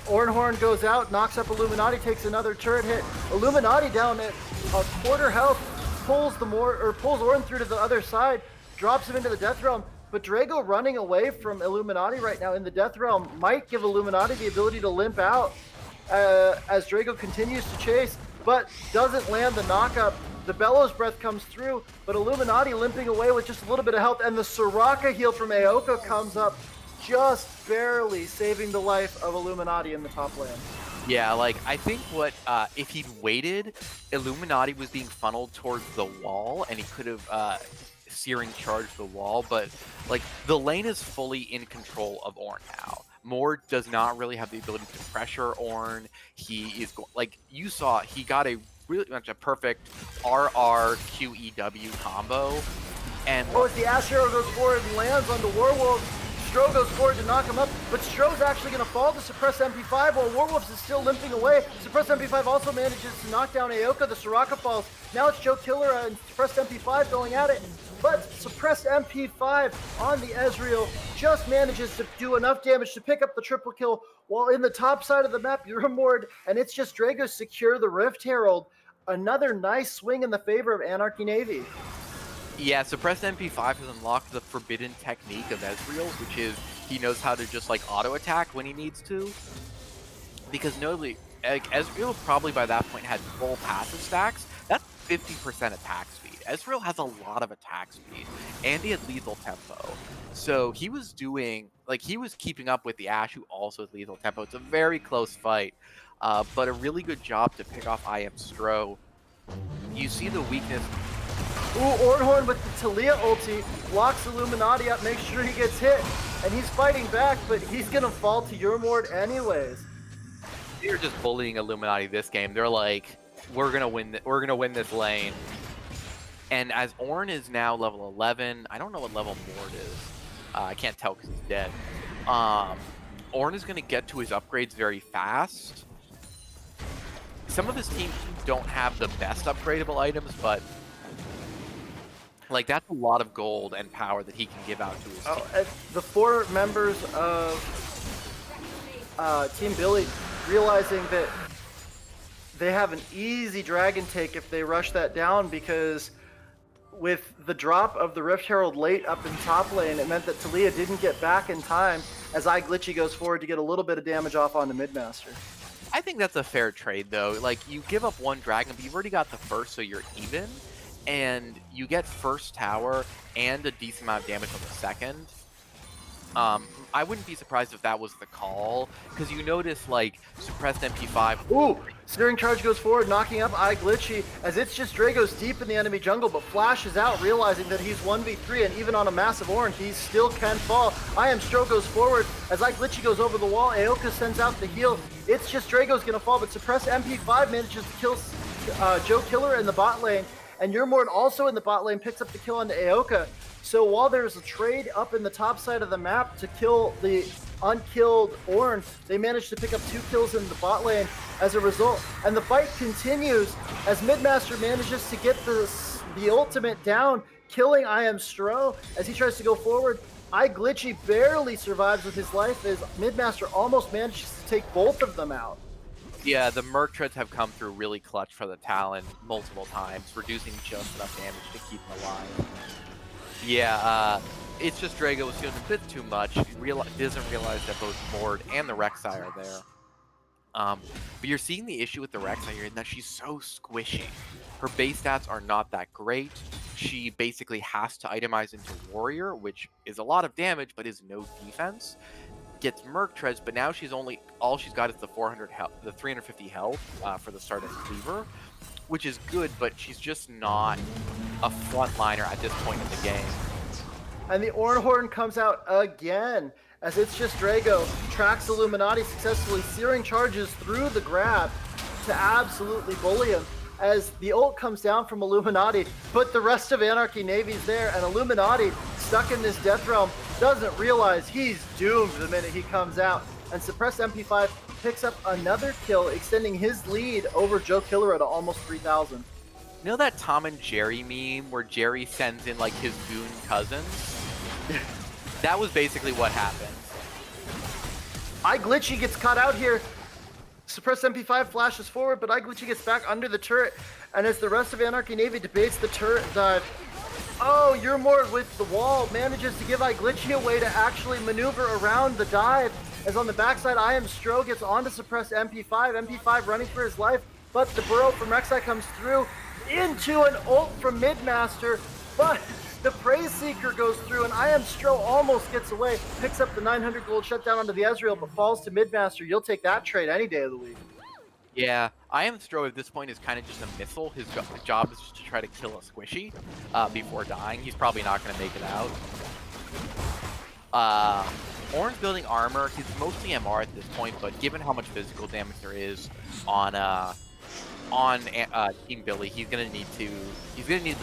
Ornhorn goes out, knocks up Illuminati, takes another turret hit. Illuminati down at a quarter health, pulls Ornn through to the other side, drops him into the Death Realm. But Drago running away from Illuminati right now in the Death Realm might give Illuminati the ability to limp out as Drago continues to chase, but doesn't land the knockup. The Bellows Breath comes through, but Illuminati limping away with just a little bit of health, and the Soraka heal from Aoka comes up, just barely saving the life of Illuminati in the top lane. Yeah, like, I think what, if he'd waited, Illuminati was being funneled towards the wall, and he could have, Searing charged the wall, but, like, the lane is fully in control of Ornn now. Mord does not really have the ability to pressure Ornn. He is, like, you saw, he got a really much a perfect RRQEW combo, and... Oh, as the Ash Arrow goes forward and lands on the Warwolf, Stro goes forward to knock him up, but Stro's actually going to fall to suppress MP5 while Warwolves is still limping away. Suppress MP5 also manages to knock down Aoka, the Soraka falls. Now it's Joe Killer and Suppressed MP5 going at it, but Suppressed MP5 on the Ezreal just manages to do enough damage to pick up the triple kill, while in the top side of the map, Yurmord, and it's just Drago secure the Rift Herald. Another nice swing in the favor of Anarchy Navy. Yeah, Suppressed MP5 has unlocked the forbidden technique of Ezreal, which is he knows how to just like auto-attack when he needs to. Because notably, like, Ezreal probably by that point had full passive stacks. That's 50% attack speed. Ezreal has a lot of attack speed, and he had lethal tempo. So he was doing, like, he was keeping up with the Ashe, who also has lethal tempo. It's a very close fight, but a really good job to pick off I Am Stro. You see the weakness. Ooh, Ornhorn with the Talia ulti, locks Illuminati up, makes sure he gets hit, and he's fighting back, but he's gonna fall to Yurmord anyways. They're just bullying Illuminati this game. They're like, we're gonna win. We're gonna win this lane. And as Ornn is now level 11, I don't know what level Mord is. I can't tell because he's dead. Ornn is gonna get to his upgrades very fast. Some of his teams don't have the best upgradable items, but like that's a lot of gold and power that he can give out to his team. The 4 members of Team Billy realizing that they have an easy dragon take if they rush that down, because with the drop of the Rift Herald late up in top lane, it meant that Talia didn't get back in time as iGlitchy goes forward to get a little bit of damage off onto Midmaster. I think that's a fair trade, though. Like, you give up 1 dragon, but you've already got the first, so you're even. And you get first tower and a decent amount of damage on the second. I wouldn't be surprised if that was the call, because you notice, like, suppressed MP5. Ooh! Searing Charge goes forward, knocking up iGlitchy as It's Just Drago's deep in the enemy jungle, but flashes out, realizing that he's 1v3, and even on a massive Ornn, he still can fall. Stro goes forward as iGlitchy goes over the wall. Aoka sends out the heal. It's Just Drago's gonna fall, but suppressed MP5 manages to kill Joe Killer in the bot lane, and Mord also in the bot lane picks up the kill onto Aoka. So while there's a trade up in the top side of the map to kill the unkilled Ornn, they managed to pick up 2 kills in the bot lane as a result. And the fight continues as Midmaster manages to get the ultimate down, killing Stro as he tries to go forward. iGlitchy barely survives with his life as Midmaster almost manages to take both of them out. Yeah, the Merc Treads have come through really clutch for the Talon multiple times, reducing just enough damage to keep him alive. Yeah, It's Just Drago was doing a bit too much. He doesn't realize that both Mord and the Rek'Sai are there. But you're seeing the issue with the Rek'Sai here in that she's so squishy. Her base stats are not that great. She basically has to itemize into Warrior, which is a lot of damage, but is no defense. Gets Merc Treads, but now all she's got is the 400 health, the 350 health for the start of Cleaver, which is good, but she's just not a frontliner at this point in the game. And the Ornn Horn comes out again as It's Just Drago tracks Illuminati successfully, searing charges through the grab to absolutely bully him as the ult comes down from Illuminati, but the rest of Anarchy Navy's there, and Illuminati, stuck in this Death Realm, doesn't realize he's doomed the minute he comes out, and Suppressed MP5 picks up another kill, extending his lead over Joe Killer at almost 3,000. You know that Tom and Jerry meme where Jerry sends in like his goon cousins? That was basically what happened. iGlitchy gets caught out here. Suppressed MP5 flashes forward, but iGlitchy gets back under the turret, and as the rest of Anarchy Navy debates the turret dive, Mord with the wall manages to give iGlitchy a way to actually maneuver around the dive, as on the backside, Stro gets onto Suppressed MP5, MP5 running for his life, but the burrow from Rek'Sai comes through into an ult from Midmaster, but the Praise Seeker goes through, and Stro almost gets away, picks up the 900 gold shutdown onto the Ezreal, but falls to Midmaster. You'll take that trade any day of the week. Yeah, Stro at this point is kind of just a missile. His job is just to try to kill a squishy before dying. He's probably not going to make it out. Ornn's building armor. He's mostly MR at this point, but given how much physical damage there is on Team Billy, he's gonna need the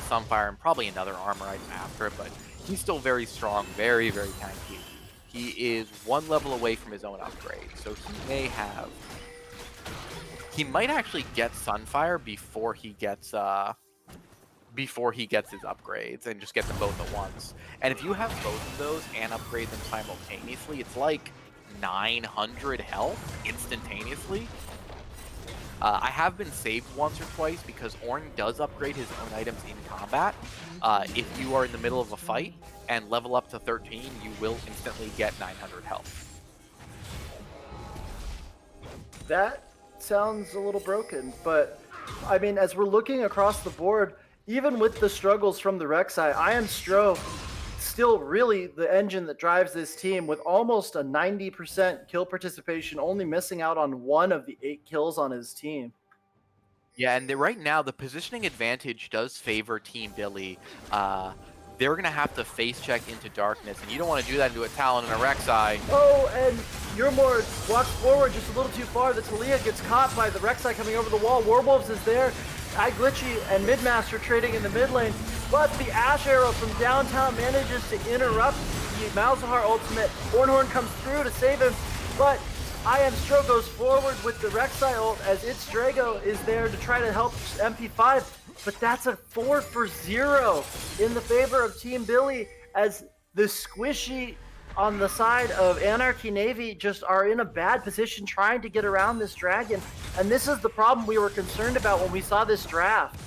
Sunfire and probably another armor item after it, but he's still very strong, very, very tanky. He is 1 level away from his own upgrade, so he might actually get Sunfire before he gets his upgrades and just get them both at once. And if you have both of those and upgrade them simultaneously, it's like 900 health instantaneously. I have been saved once or twice because Ornn does upgrade his own items in combat. If you are in the middle of a fight and level up to 13, you will instantly get 900 health. That sounds a little broken, but I mean, as we're looking across the board, even with the struggles from the Rek'Sai, Stro still really the engine that drives this team with almost a 90% kill participation, only missing out on 1 of the 8 kills on his team. Yeah, and right now the positioning advantage does favor Team Billy. they're going to have to face check into darkness, and you don't want to do that into a Talon and a Rek'Sai. Oh, and Yurmore walks forward just a little too far. The Talia gets caught by the Rek'Sai coming over the wall. Warwolves is there. Glitchy and Midmaster trading in the mid lane. But the Ash Arrow from downtown manages to interrupt the Malzahar ultimate. Ornhorn comes through to save him, but I Am Stro goes forward with the Rek'Sai ult as its Drago is there to try to help MP5. But that's a 4 for 0 in the favor of Team Billy, as the squishy on the side of Anarchy Navy just are in a bad position trying to get around this dragon. And this is the problem we were concerned about when we saw this draft.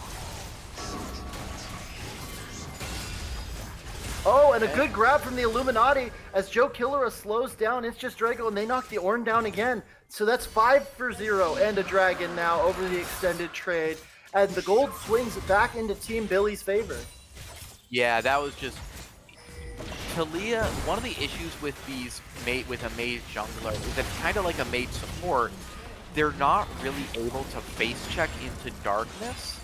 Oh, and a good grab from the Illuminati as Joe Killera slows down It's Just Drago, and they knock the Ornn down again. So that's 5 for 0 and a dragon now over the extended trade. And the gold swings back into Team Billy's favor. Yeah, that was just Talia. One of the issues with with a mage jungler is that it's kind of like a mage support. They're not really able to face check into darkness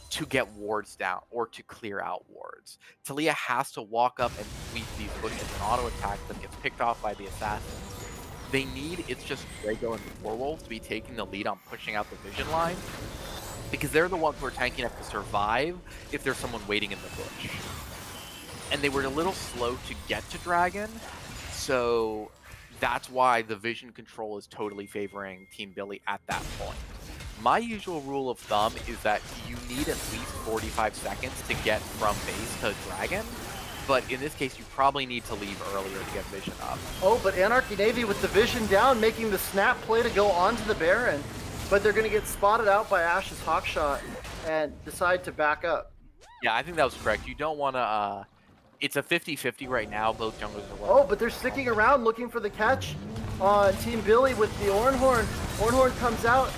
to get wards down or to clear out wards. Talia has to walk up and sweep these bushes and auto attack them, gets picked off by the assassins. They need It's Just Drago and Warwolf to be taking the lead on pushing out the vision line, because they're the ones who are tanky enough to survive if there's someone waiting in the bush. And they were a little slow to get to Dragon, so that's why the vision control is totally favoring Team Billy at that point. My usual rule of thumb is that you need at least 45 seconds to get from base to Dragon, but in this case you probably need to leave earlier to get vision up. Oh, but Anarchy Navy with the vision down, making the snap play to go onto the Baron. But they're going to get spotted out by Ash's Hawkshot and decide to back up. Yeah, I think that was correct. You don't want to... it's a 50-50 right now. Both junglers are Oh, but they're sticking around looking for the catch on Team Billy with the Ornhorn. Ornhorn comes out.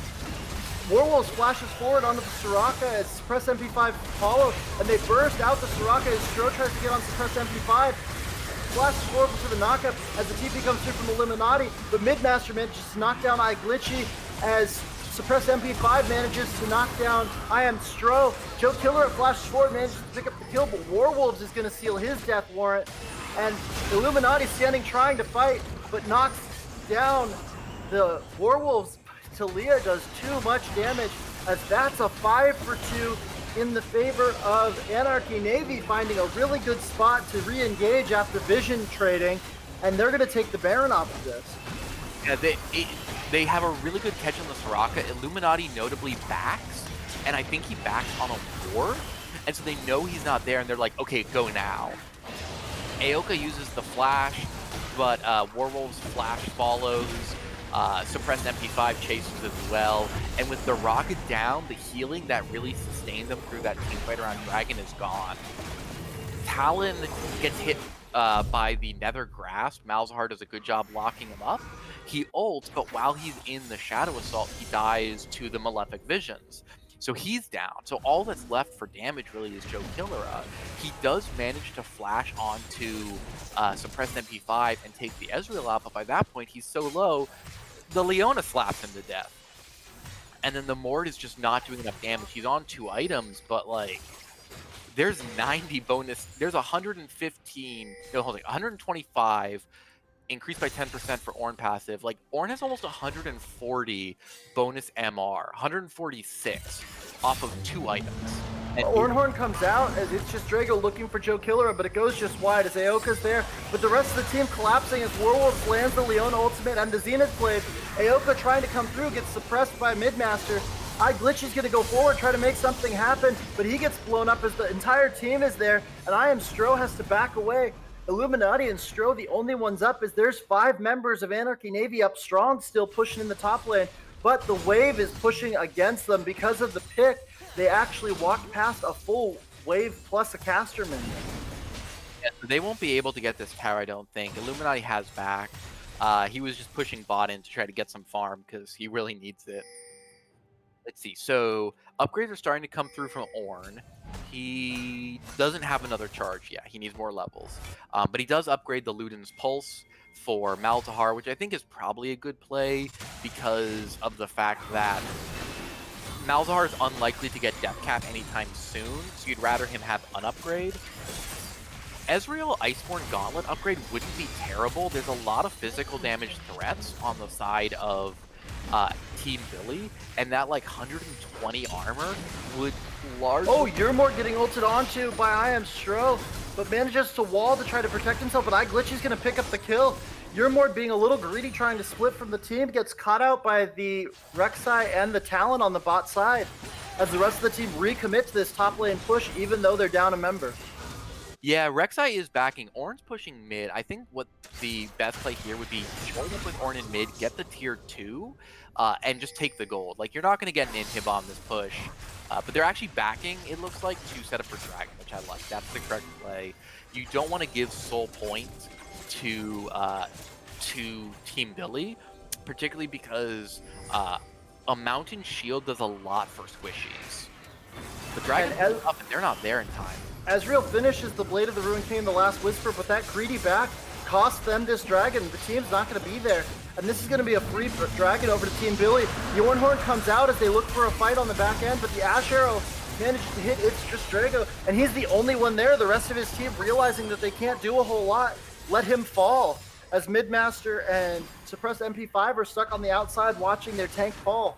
Warwolf splashes forward onto the Soraka as Suppress MP5 follow, and they burst out the Soraka as Stro tries to get on Suppress MP5. Flashes forward for the knockup as the TP comes through from Illuminati, but Midmaster manages to knock down Glitchy as Suppress MP5 manages to knock down I Am Stro. Joe Killera flashes forward, manages to pick up the kill, but Warwolves is going to seal his death warrant. And Illuminati standing trying to fight, but knocks down the Warwolves. Talia does too much damage, as that's a 5 for 2 in the favor of Anarchy Navy, finding a really good spot to re-engage after vision trading, and they're going to take the Baron off of this. Yeah, they have a really good catch on the Soraka. Illuminati notably backs, and I think he backs on a ward, and so they know he's not there, and they're like, okay, go now. Aoka uses the flash, but Warwolf's flash follows. Suppressed MP5 chases as well, and with the rocket down, the healing that really sustained them through that teamfight around Dragon is gone. Talon gets hit by the Nether Grasp. Malzahar does a good job locking him up. He ults, but while he's in the Shadow Assault, he dies to the Malefic Visions. So he's down. So all that's left for damage really is Joe Killera. He does manage to flash onto Suppressed MP5 and take the Ezreal out, but by that point he's so low, the Leona slaps him to death. And then the Mord is just not doing enough damage. He's on 2 items, but like, there's 90 bonus, there's 115, no, hold on, 125 increased by 10% for Ornn passive. Like, Ornn has almost 140 bonus MR, 146 off of 2 items. And Ornhorn comes out as It's Just Drago looking for Joe Killera, but it goes just wide as Aoka's there. But the rest of the team collapsing as Warwolf lands the Leona ultimate and the Zenith Blade. Aoka trying to come through, gets suppressed by Midmaster. Glitchy's going to go forward, try to make something happen, but he gets blown up as the entire team is there, and I Am Stro has to back away. Illuminati and Stro, the only ones up, as there's 5 members of Anarchy Navy up strong, still pushing in the top lane, but the wave is pushing against them because of the pick. They actually walked past a full wave plus a caster minion. Yeah, they won't be able to get this tower, I don't think. Illuminati has back. He was just pushing bot in to try to get some farm because he really needs it. Let's see. So upgrades are starting to come through from Ornn. He doesn't have another charge yet. He needs more levels. But he does upgrade the Luden's Pulse for Malzahar, which I think is probably a good play because of the fact that Malzahar is unlikely to get death cap anytime soon, so you'd rather him have an upgrade. Ezreal Iceborne Gauntlet upgrade wouldn't be terrible. There's a lot of physical damage threats on the side of Team Billy, and that like 120 armor would largely. Oh, Yermore getting ulted onto by I Am Stro, but manages to wall to try to protect himself, but iGlitchy's going to pick up the kill. Yermore being a little greedy, trying to split from the team, gets caught out by the Rek'Sai and the Talon on the bot side, as the rest of the team recommit to this top lane push, even though they're down a member. Yeah, Rek'Sai is backing. Ornn's pushing mid. I think what the best play here would be join up with Ornn in mid, get the tier 2, and just take the gold. Like, you're not going to get an inhib on this push, but they're actually backing, it looks like, to set up for Dragon, which I like. That's the correct play. You don't want to give soul point to Team Billy, particularly because a Mountain Shield does a lot for squishies. The Dragon is up and they're not there in time. Ezreal finishes the Blade of the Ruined King, the last Whisper, but that greedy back costs them this Dragon. The team's not going to be there, and this is going to be a free Dragon over to Team Billy. Yornhorn comes out as they look for a fight on the back end, but the Ash Arrow manages to hit It's Just Drago, and he's the only one there. The rest of his team, realizing that they can't do a whole lot, let him fall, as Midmaster and Suppressed MP5 are stuck on the outside watching their tank fall.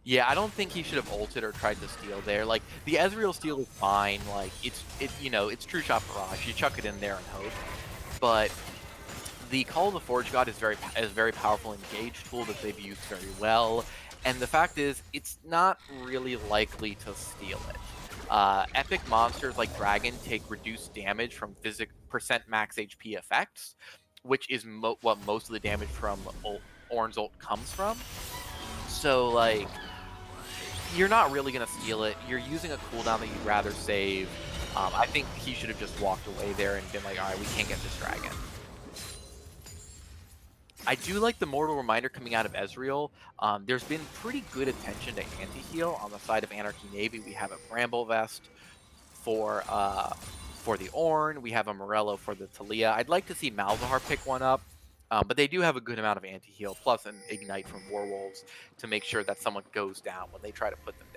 Yeah, I don't think he should have ulted or tried to steal there. Like, the Ezreal steal is fine. Like, it's True Shot Barrage. You chuck it in there and hope. But the Call of the Forge God is very powerful engage tool that they've used very well. And the fact is, it's not really likely to steal it. Epic monsters like Dragon take reduced damage from percent max HP effects, which is what most of the damage from Ornn's ult comes from. So, like, you're not really going to steal it. You're using a cooldown that you'd rather save. I think he should have just walked away there and been like, all right, we can't get this Dragon. I do like the Mortal Reminder coming out of Ezreal. There's been pretty good attention to anti-heal on the side of Anarchy Navy. We have a Bramble Vest for the Ornn. We have a Morello for the Talia. I'd like to see Malzahar pick one up. But they do have a good amount of anti-heal, plus an Ignite from Warwolves to make sure that someone goes down when they try to put them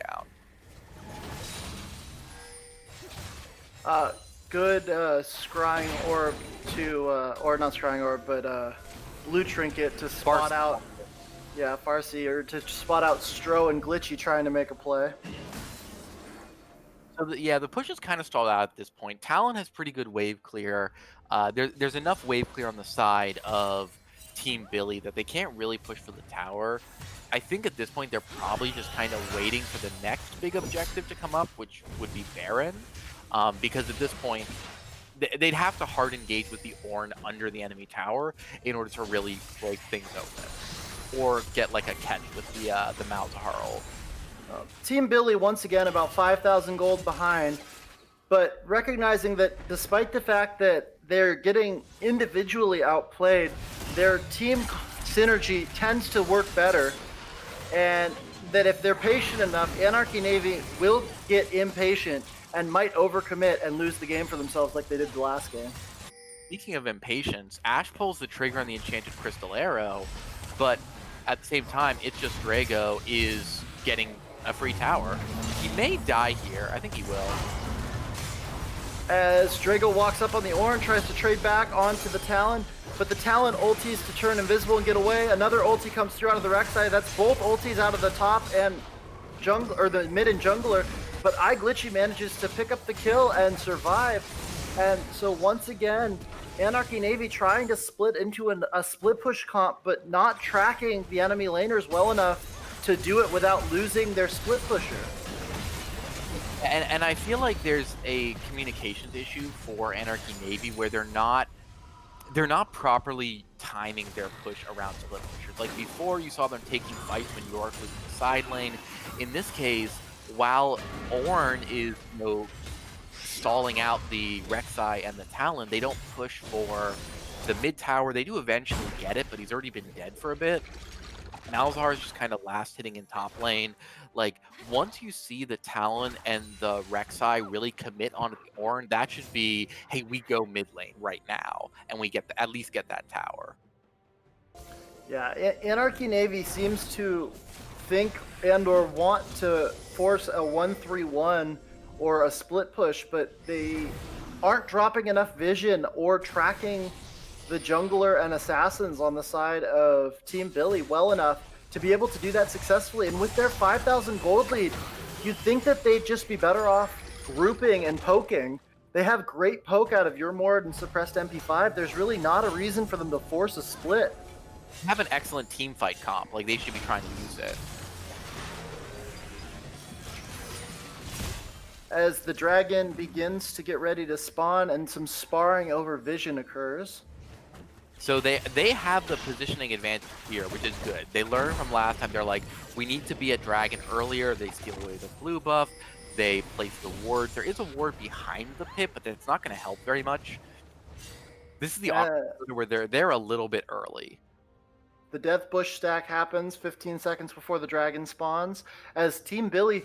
down. Good Scrying Orb to, or not Scrying Orb, but Blue Trinket to spot out, yeah, Farsi, or to spot out Stro and Glitchy trying to make a play. So the push is kind of stalled out at this point. Talon has pretty good wave clear. There's enough wave clear on the side of Team Billy that they can't really push for the tower. I think at this point they're probably just kind of waiting for the next big objective to come up, which would be Baron. Because at this point, they'd have to hard engage with the Ornn under the enemy tower in order to really break things open. Or get like a catch with the Malzahar ult. Team Billy, once again, about 5,000 gold behind, but recognizing that despite the fact that they're getting individually outplayed, their team synergy tends to work better, and that if they're patient enough, Anarchy Navy will get impatient and might overcommit and lose the game for themselves like they did the last game. Speaking of impatience, Ash pulls the trigger on the Enchanted Crystal Arrow, but at the same time, It's Just Drago is getting a free tower. He may die here. I think he will. As Drago walks up on the Ornn, tries to trade back onto the Talon, but the Talon ultis to turn invisible and get away. Another ulti comes through out of the Rek'Sai. That's both ultis out of the top and jungle, or the mid and jungler, but iGlitchy manages to pick up the kill and survive. And so once again, Anarchy Navy trying to split into a split push comp, but not tracking the enemy laners well enough to do it without losing their split pusher. And I feel like there's a communications issue for Anarchy Navy where they're not properly timing their push around split pushers. Like before, you saw them taking fights when York was in the side lane. In this case, while Ornn is stalling out the Rek'Sai and the Talon, they don't push for the mid tower. They do eventually get it, but he's already been dead for a bit. Malzahar is just kind of last hitting in top lane. Like, once you see the Talon and the Rek'Sai really commit onto the Ornn, that should be, hey, we go mid lane right now, and we get at least get that tower. Yeah, Anarchy Navy seems to think and or want to force a 1-3-1 or a split push, but they aren't dropping enough vision or tracking the jungler and assassins on the side of Team Billy well enough to be able to do that successfully. And with their 5,000 gold lead, you'd think that they'd just be better off grouping and poking. They have great poke out of your Mord and suppressed MP5. There's really not a reason for them to force a split. They have an excellent team fight comp. Like, they should be trying to use it. As the dragon begins to get ready to spawn and some sparring over vision occurs. So they have the positioning advantage here, which is good. They learned from last time. They're like, we need to be at dragon earlier. They steal away the blue buff. They place the ward. There is a ward behind the pit, but it's not going to help very much. This is the opportunity where they're a little bit early. The Death Bush stack happens 15 seconds before the dragon spawns, as Team Billy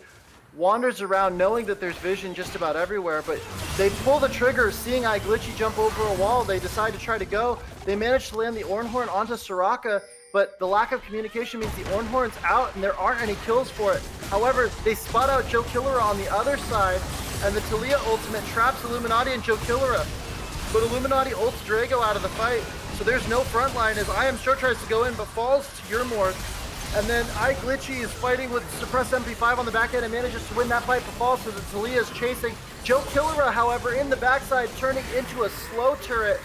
wanders around knowing that there's vision just about everywhere, but they pull the trigger, seeing iGlitchy jump over a wall. They decide to try to go. They manage to land the Ornhorn onto Soraka, but the lack of communication means the Ornhorn's out and there aren't any kills for it. However, they spot out Joe Killera on the other side, and the Taliyah ultimate traps Illuminati and Joe Killera. But Illuminati ults Drago out of the fight, so there's no front line as I Am Sure tries to go in but falls to Yurmord. And then iGlitchy is fighting with suppressed MP5 on the back end and manages to win that fight but falls, so the Taliyah is chasing. Joe Killera, however, in the backside turning into a slow turret,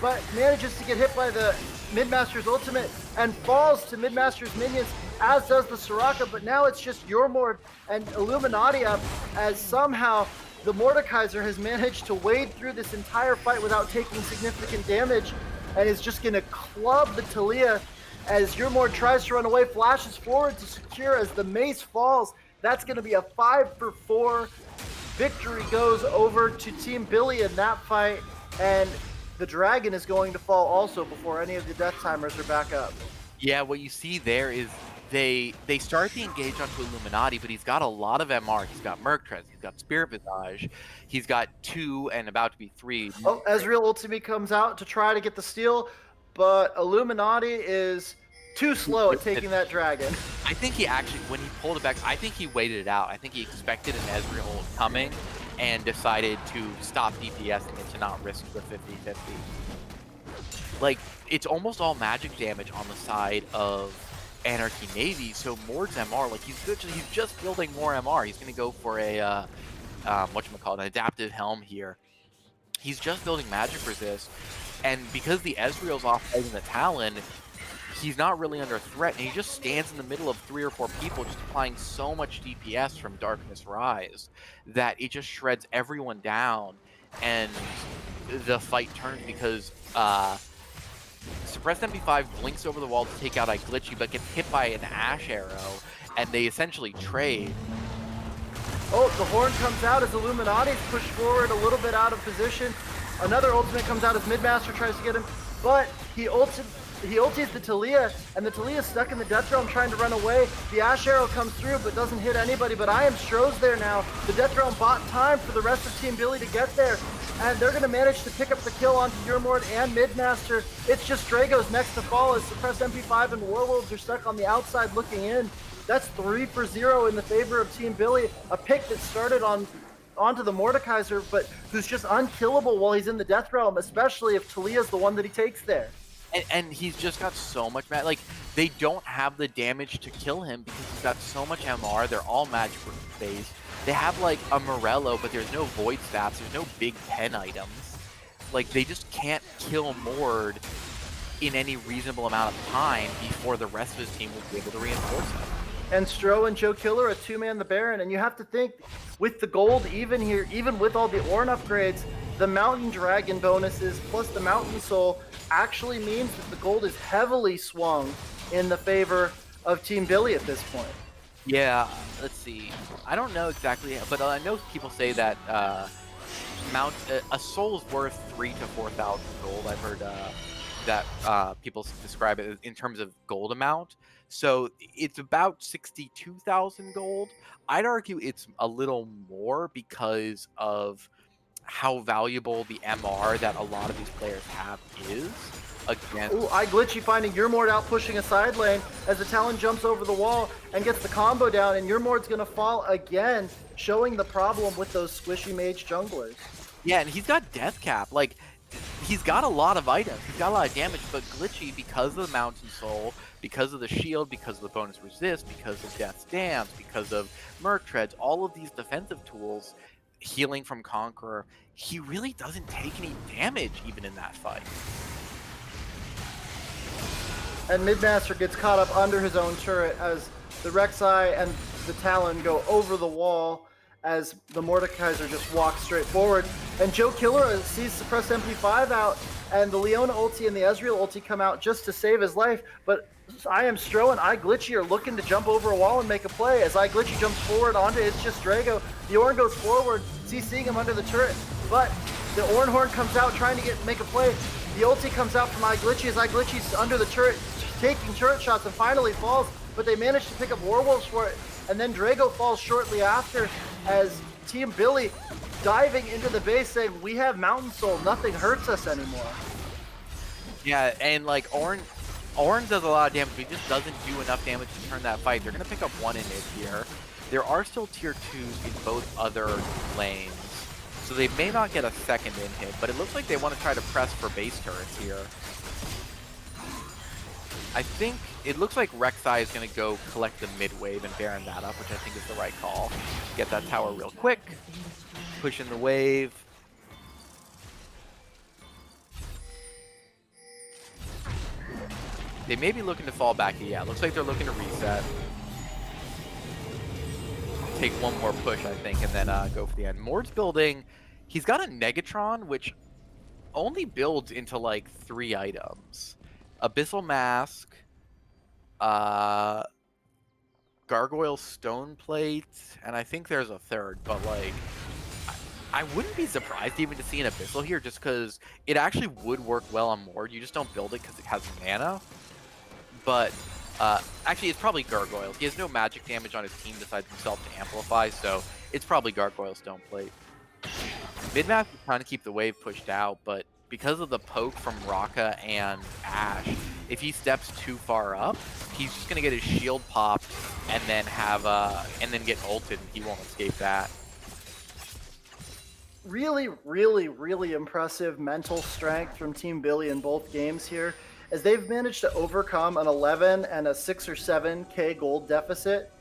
but manages to get hit by the Midmaster's ultimate and falls to Midmaster's minions, as does the Soraka, but now it's just Yurmord and Illuminati up, as somehow the Mordekaiser has managed to wade through this entire fight without taking significant damage and is just going to club the Taliyah as Yurmord tries to run away, flashes forward to secure as the mace falls. That's going to be a 5-for-4. Victory goes over to Team Billy in that fight, and the dragon is going to fall also before any of the death timers are back up. Yeah, what you see there is they start the engage onto Illuminati, but he's got a lot of MR. He's got Merctress, he's got Spirit Visage, he's got 2 and about to be 3. Oh, Ezreal ultimate comes out to try to get the steal, but Illuminati is too slow at taking that dragon. I think he actually, when he pulled it back, I think he waited it out. I think he expected an Ezreal coming and decided to stop DPSing it to not risk the 50-50. Like, it's almost all magic damage on the side of Anarchy Navy, so Mord's MR, like, he's just building more MR. He's going to go for a, an adaptive helm here. He's just building magic resist, and because the Ezreal's off fighting the Talon, he's not really under threat, and he just stands in the middle of 3 or 4 people, just applying so much DPS from Darkness Rise that it just shreds everyone down, and the fight turns because Suppressed MP5 blinks over the wall to take out iGlitchy, but gets hit by an Ash Arrow, and they essentially trade. Oh, the horn comes out as Illuminati's pushed forward a little bit out of position. Another ultimate comes out as Midmaster tries to get him, but he ulties the Taliyah, and the Taliyah's stuck in the Death Realm trying to run away. The Ash Arrow comes through but doesn't hit anybody, but I Am Stro's there now. The Death Realm bought time for the rest of Team Billy to get there, and they're going to manage to pick up the kill onto Yurmord and Midmaster. It's just Drago's next to fall as Suppressed MP5 and Warlords are stuck on the outside looking in. That's 3-for-0 in the favor of Team Billy, a pick that started onto the Mordekaiser, but who's just unkillable while he's in the Death Realm, especially if Taliyah's the one that he takes there. And he's just got so much like, they don't have the damage to kill him because he's got so much MR. They're all magic based. They have like a Morello, but there's no void stats, there's no big pen items. Like, they just can't kill Mord in any reasonable amount of time before the rest of his team will be able to reinforce him. And Stro and Joe Killera, 2-man the Baron, and you have to think, with the gold even here, even with all the Ornn upgrades, the Mountain Dragon bonuses plus the Mountain Soul actually means that the gold is heavily swung in the favor of Team Billy at this point. Yeah, let's see. I don't know exactly, but I know people say that a soul is worth 3,000 to 4,000 gold. I've heard that people describe it in terms of gold amount. So it's about 62,000 gold. I'd argue it's a little more because of how valuable the MR that a lot of these players have is against. Ooh, iGlitchy finding Yurmord out pushing a side lane as the Talon jumps over the wall and gets the combo down, and Yurmord's gonna fall again, showing the problem with those squishy mage junglers. Yeah, and he's got Death Cap. Like, he's got a lot of items. He's got a lot of damage, but Glitchy, because of the Mountain Soul, because of the shield, because of the bonus resist, because of Death's Dance, because of Merc Treads, all of these defensive tools, healing from Conqueror, he really doesn't take any damage even in that fight. And Midmaster gets caught up under his own turret as the Rek'Sai and the Talon go over the wall as the Mordekaiser just walks straight forward. And Joe Killer sees Suppressed MP5 out, and the Leona ulti and the Ezreal ulti come out just to save his life. But I Am Stro and iGlitchy are looking to jump over a wall and make a play. As iGlitchy jumps forward onto It's Just Drago, the Ornn goes forward, CCing him under the turret. But the Ornn Horn comes out trying to make a play. The ulti comes out from iGlitchy as iGlitchy's under the turret, taking turret shots and finally falls, but they manage to pick up Warwolves for it. And then Drago falls shortly after as Team Billy diving into the base saying, we have Mountain Soul, nothing hurts us anymore. Yeah, and like Ornn does a lot of damage, but he just doesn't do enough damage to turn that fight. They're going to pick up one in mid here. There are still tier 2s in both other lanes, so they may not get a second in hit, but it looks like they want to try to press for base turrets here. I think it looks like Rek'Sai is going to go collect the mid wave and Baron that up, which I think is the right call. Get that tower real quick, push in the wave. They may be looking to fall back. Yeah, looks like they're looking to reset. Take one more push, I think, and then go for the end. Mord's building. He's got a Negatron, which only builds into like 3 items. Abyssal Mask, Gargoyle Stone Plate, and I think there's a third, but like, I wouldn't be surprised even to see an Abyssal here just because it actually would work well on Mord. You just don't build it because it has mana. But actually, it's probably Gargoyle. He has no magic damage on his team besides himself to amplify, so it's probably Gargoyle Stone Plate. Midmap is trying to keep the wave pushed out, but because of the poke from Raka and Ashe, if he steps too far up, he's just gonna get his shield popped and then have and then get ulted, and he won't escape that. Really, really, really impressive mental strength from Team Billy in both games here, as they've managed to overcome an 11 and a 6 or 7k gold deficit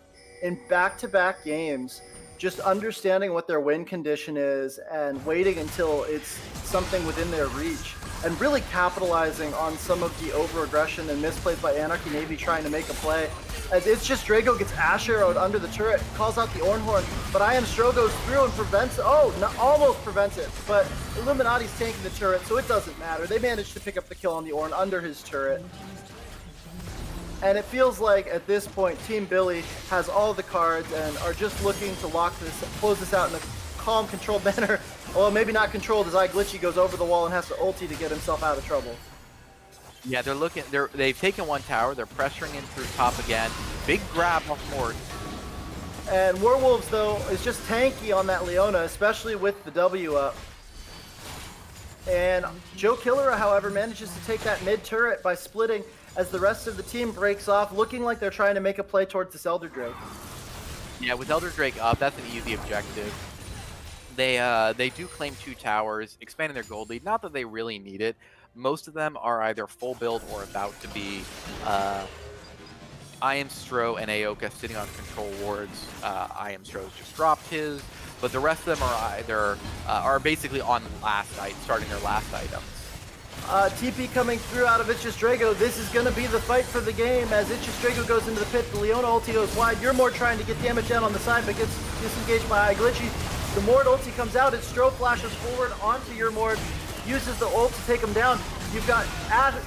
in back-to-back games, just understanding what their win condition is and waiting until it's something within their reach, and really capitalizing on some of the over-aggression and misplays by Anarchy Navy trying to make a play. As It's Just Drago gets Ashe arrowed under the turret, calls out the Ornn Horn, but I Am Stro goes through and prevents, almost prevents it, but Illuminati's tanking the turret, so it doesn't matter. They managed to pick up the kill on the Ornn under his turret. And it feels like at this point, Team Billy has all the cards and are just looking to close this out in a calm, controlled manner. Well, maybe not controlled, as iGlitchy goes over the wall and has to ulti to get himself out of trouble. Yeah, they've taken one tower. They're pressuring in through top again. Big grab off Mord. And Warwolves, though, is just tanky on that Leona, especially with the W up. And Joe Killer, however, manages to take that mid turret by splitting as the rest of the team breaks off, looking like they're trying to make a play towards this Elder Drake. Yeah, with Elder Drake up, that's an easy objective. They do claim 2 towers, expanding their gold lead. Not that they really need it. Most of them are either full build or about to be. I Am Stro and Aoka sitting on control wards. I Am Stro's just dropped his, but the rest of them are either are basically on starting their last items. TP coming through out of It's Just Drago. This is going to be the fight for the game as It's Just Drago goes into the pit. The Leona ulti goes wide. You're more trying to get damage down on the side, but gets disengaged by iGlitchy. The Mord ulti comes out. It's Stro flashes forward onto your Mord, uses the ult to take him down. You've got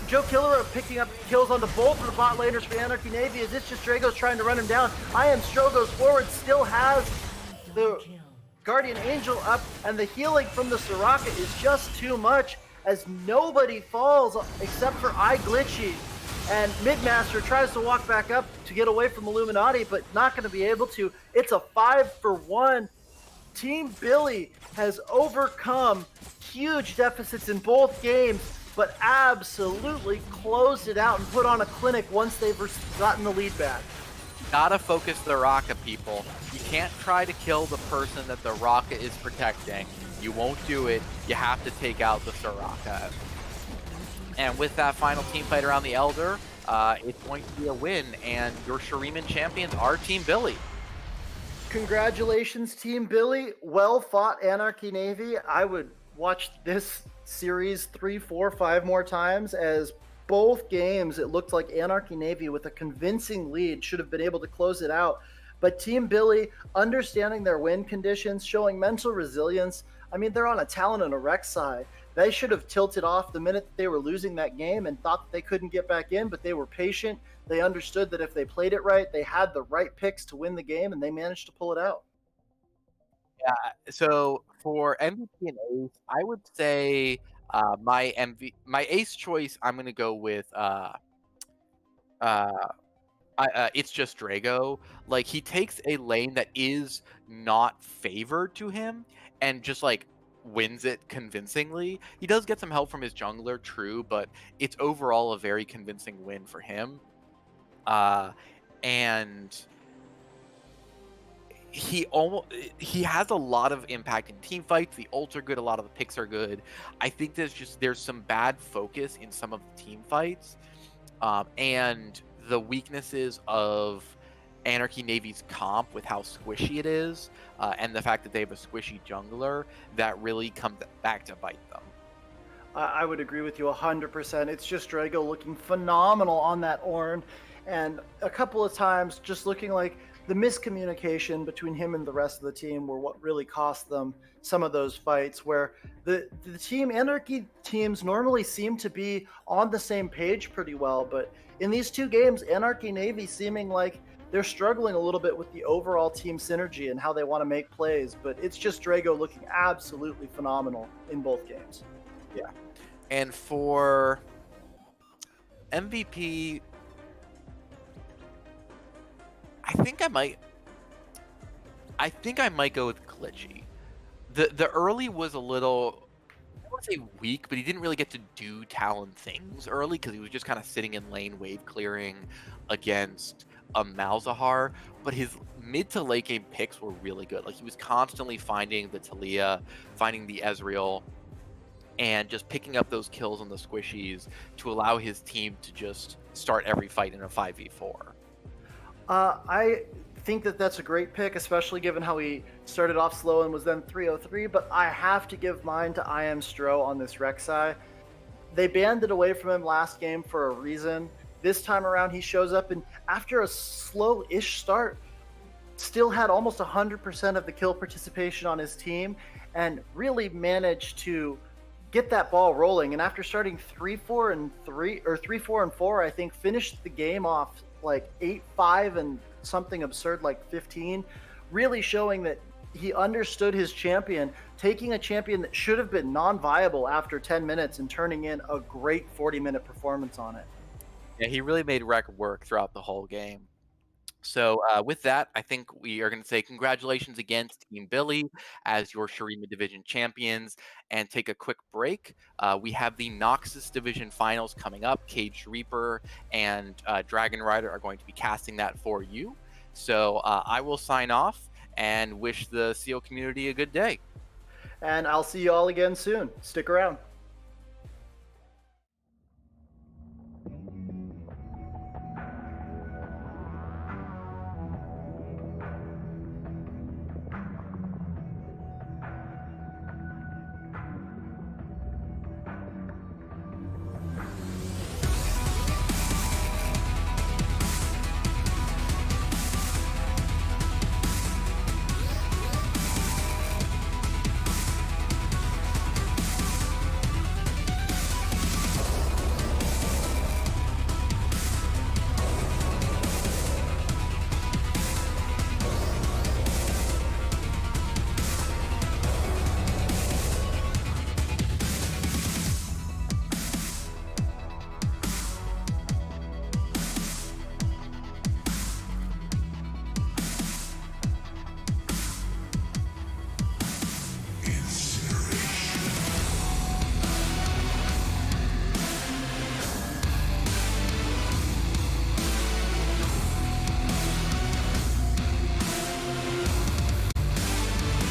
Joe Killer picking up kills onto both of the bot laners for Anarchy Navy as It's Just Drago's trying to run him down. I Am Stro goes forward, still has the Guardian Angel up, and the healing from the Soraka is just too much as nobody falls except for iGlitchy. And Midmaster tries to walk back up to get away from Illuminati, but not going to be able to. It's a 5-for-1. Team Billy has overcome huge deficits in both games, but absolutely closed it out and put on a clinic once they've gotten the lead back. Gotta focus the Raka, people. You can't try to kill the person that the Raka is protecting. You won't do it. You have to take out the Soraka. And with that final team fight around the Elder, it's going to be a win, and your Shuriman champions are Team Billy. Congratulations, Team Billy. Well fought, Anarchy Navy. I would watch this series 3, 4, 5 more times, as both games it looked like Anarchy Navy, with a convincing lead, should have been able to close it out. But Team Billy, understanding their win conditions, showing mental resilience. I mean, they're on a talent and a rec side. They should have tilted off the minute that they were losing that game and thought that they couldn't get back in, but they were patient. They understood that if they played it right, they had the right picks to win the game, and they managed to pull it out. So for MVP and Ace, I would say my Ace choice. I'm gonna go with uh, it's just Drago. Like he takes a lane that is not favored to him and just like wins it convincingly. He does get some help from his jungler, true, but it's overall a very convincing win for him. Uh, and he has a lot of impact in team fights. The ults are good, a lot of the picks are good. I think there's some bad focus in some of the team fights, and the weaknesses of Anarchy Navy's comp with how squishy it is, and the fact that they have a squishy jungler that really comes back to bite them. I would agree with you 100%. It's just Drago looking phenomenal on that Ornn, and a couple of times just looking like the miscommunication between him and the rest of the team were what really cost them some of those fights, where the team Anarchy teams normally seem to be on the same page pretty well, but in these two games, Anarchy Navy seeming like they're struggling a little bit with the overall team synergy and how they want to make plays, but it's just Drago looking absolutely phenomenal in both games. Yeah. And for MVP, I think I might. I think I might go with Glitchy. The early was a little, I don't want to say weak, but he didn't really get to do Talon things early because he was just kind of sitting in lane wave clearing against a Malzahar. But his mid to late game picks were really good. Like he was constantly finding the Talia, finding the Ezreal, and just picking up those kills on the squishies to allow his team to just start every fight in a 5v4. I think that that's a great pick, especially given how he started off slow and was then 303. But I have to give mine to I Am Stro on this Rek'Sai. They banned it away from him last game for a reason. This time around, he shows up, and after a slow-ish start, still had almost 100% of the kill participation on his team, and really managed to get that ball rolling. And after starting 3-4-3 or 3-4-4, I think finished the game off like 8-5 and something absurd like 15, really showing that he understood his champion, taking a champion that should have been non-viable after 10 minutes and turning in a great 40-minute performance on it. Yeah, he really made Rec work throughout the whole game. So with that, I think we are going to say congratulations again to Team Billy as your Shurima Division champions, and take a quick break. We have the Noxus Division finals coming up. Cage Reaper and Dragon Rider are going to be casting that for you. So I will sign off and wish the CO community a good day. And I'll see you all again soon. Stick around.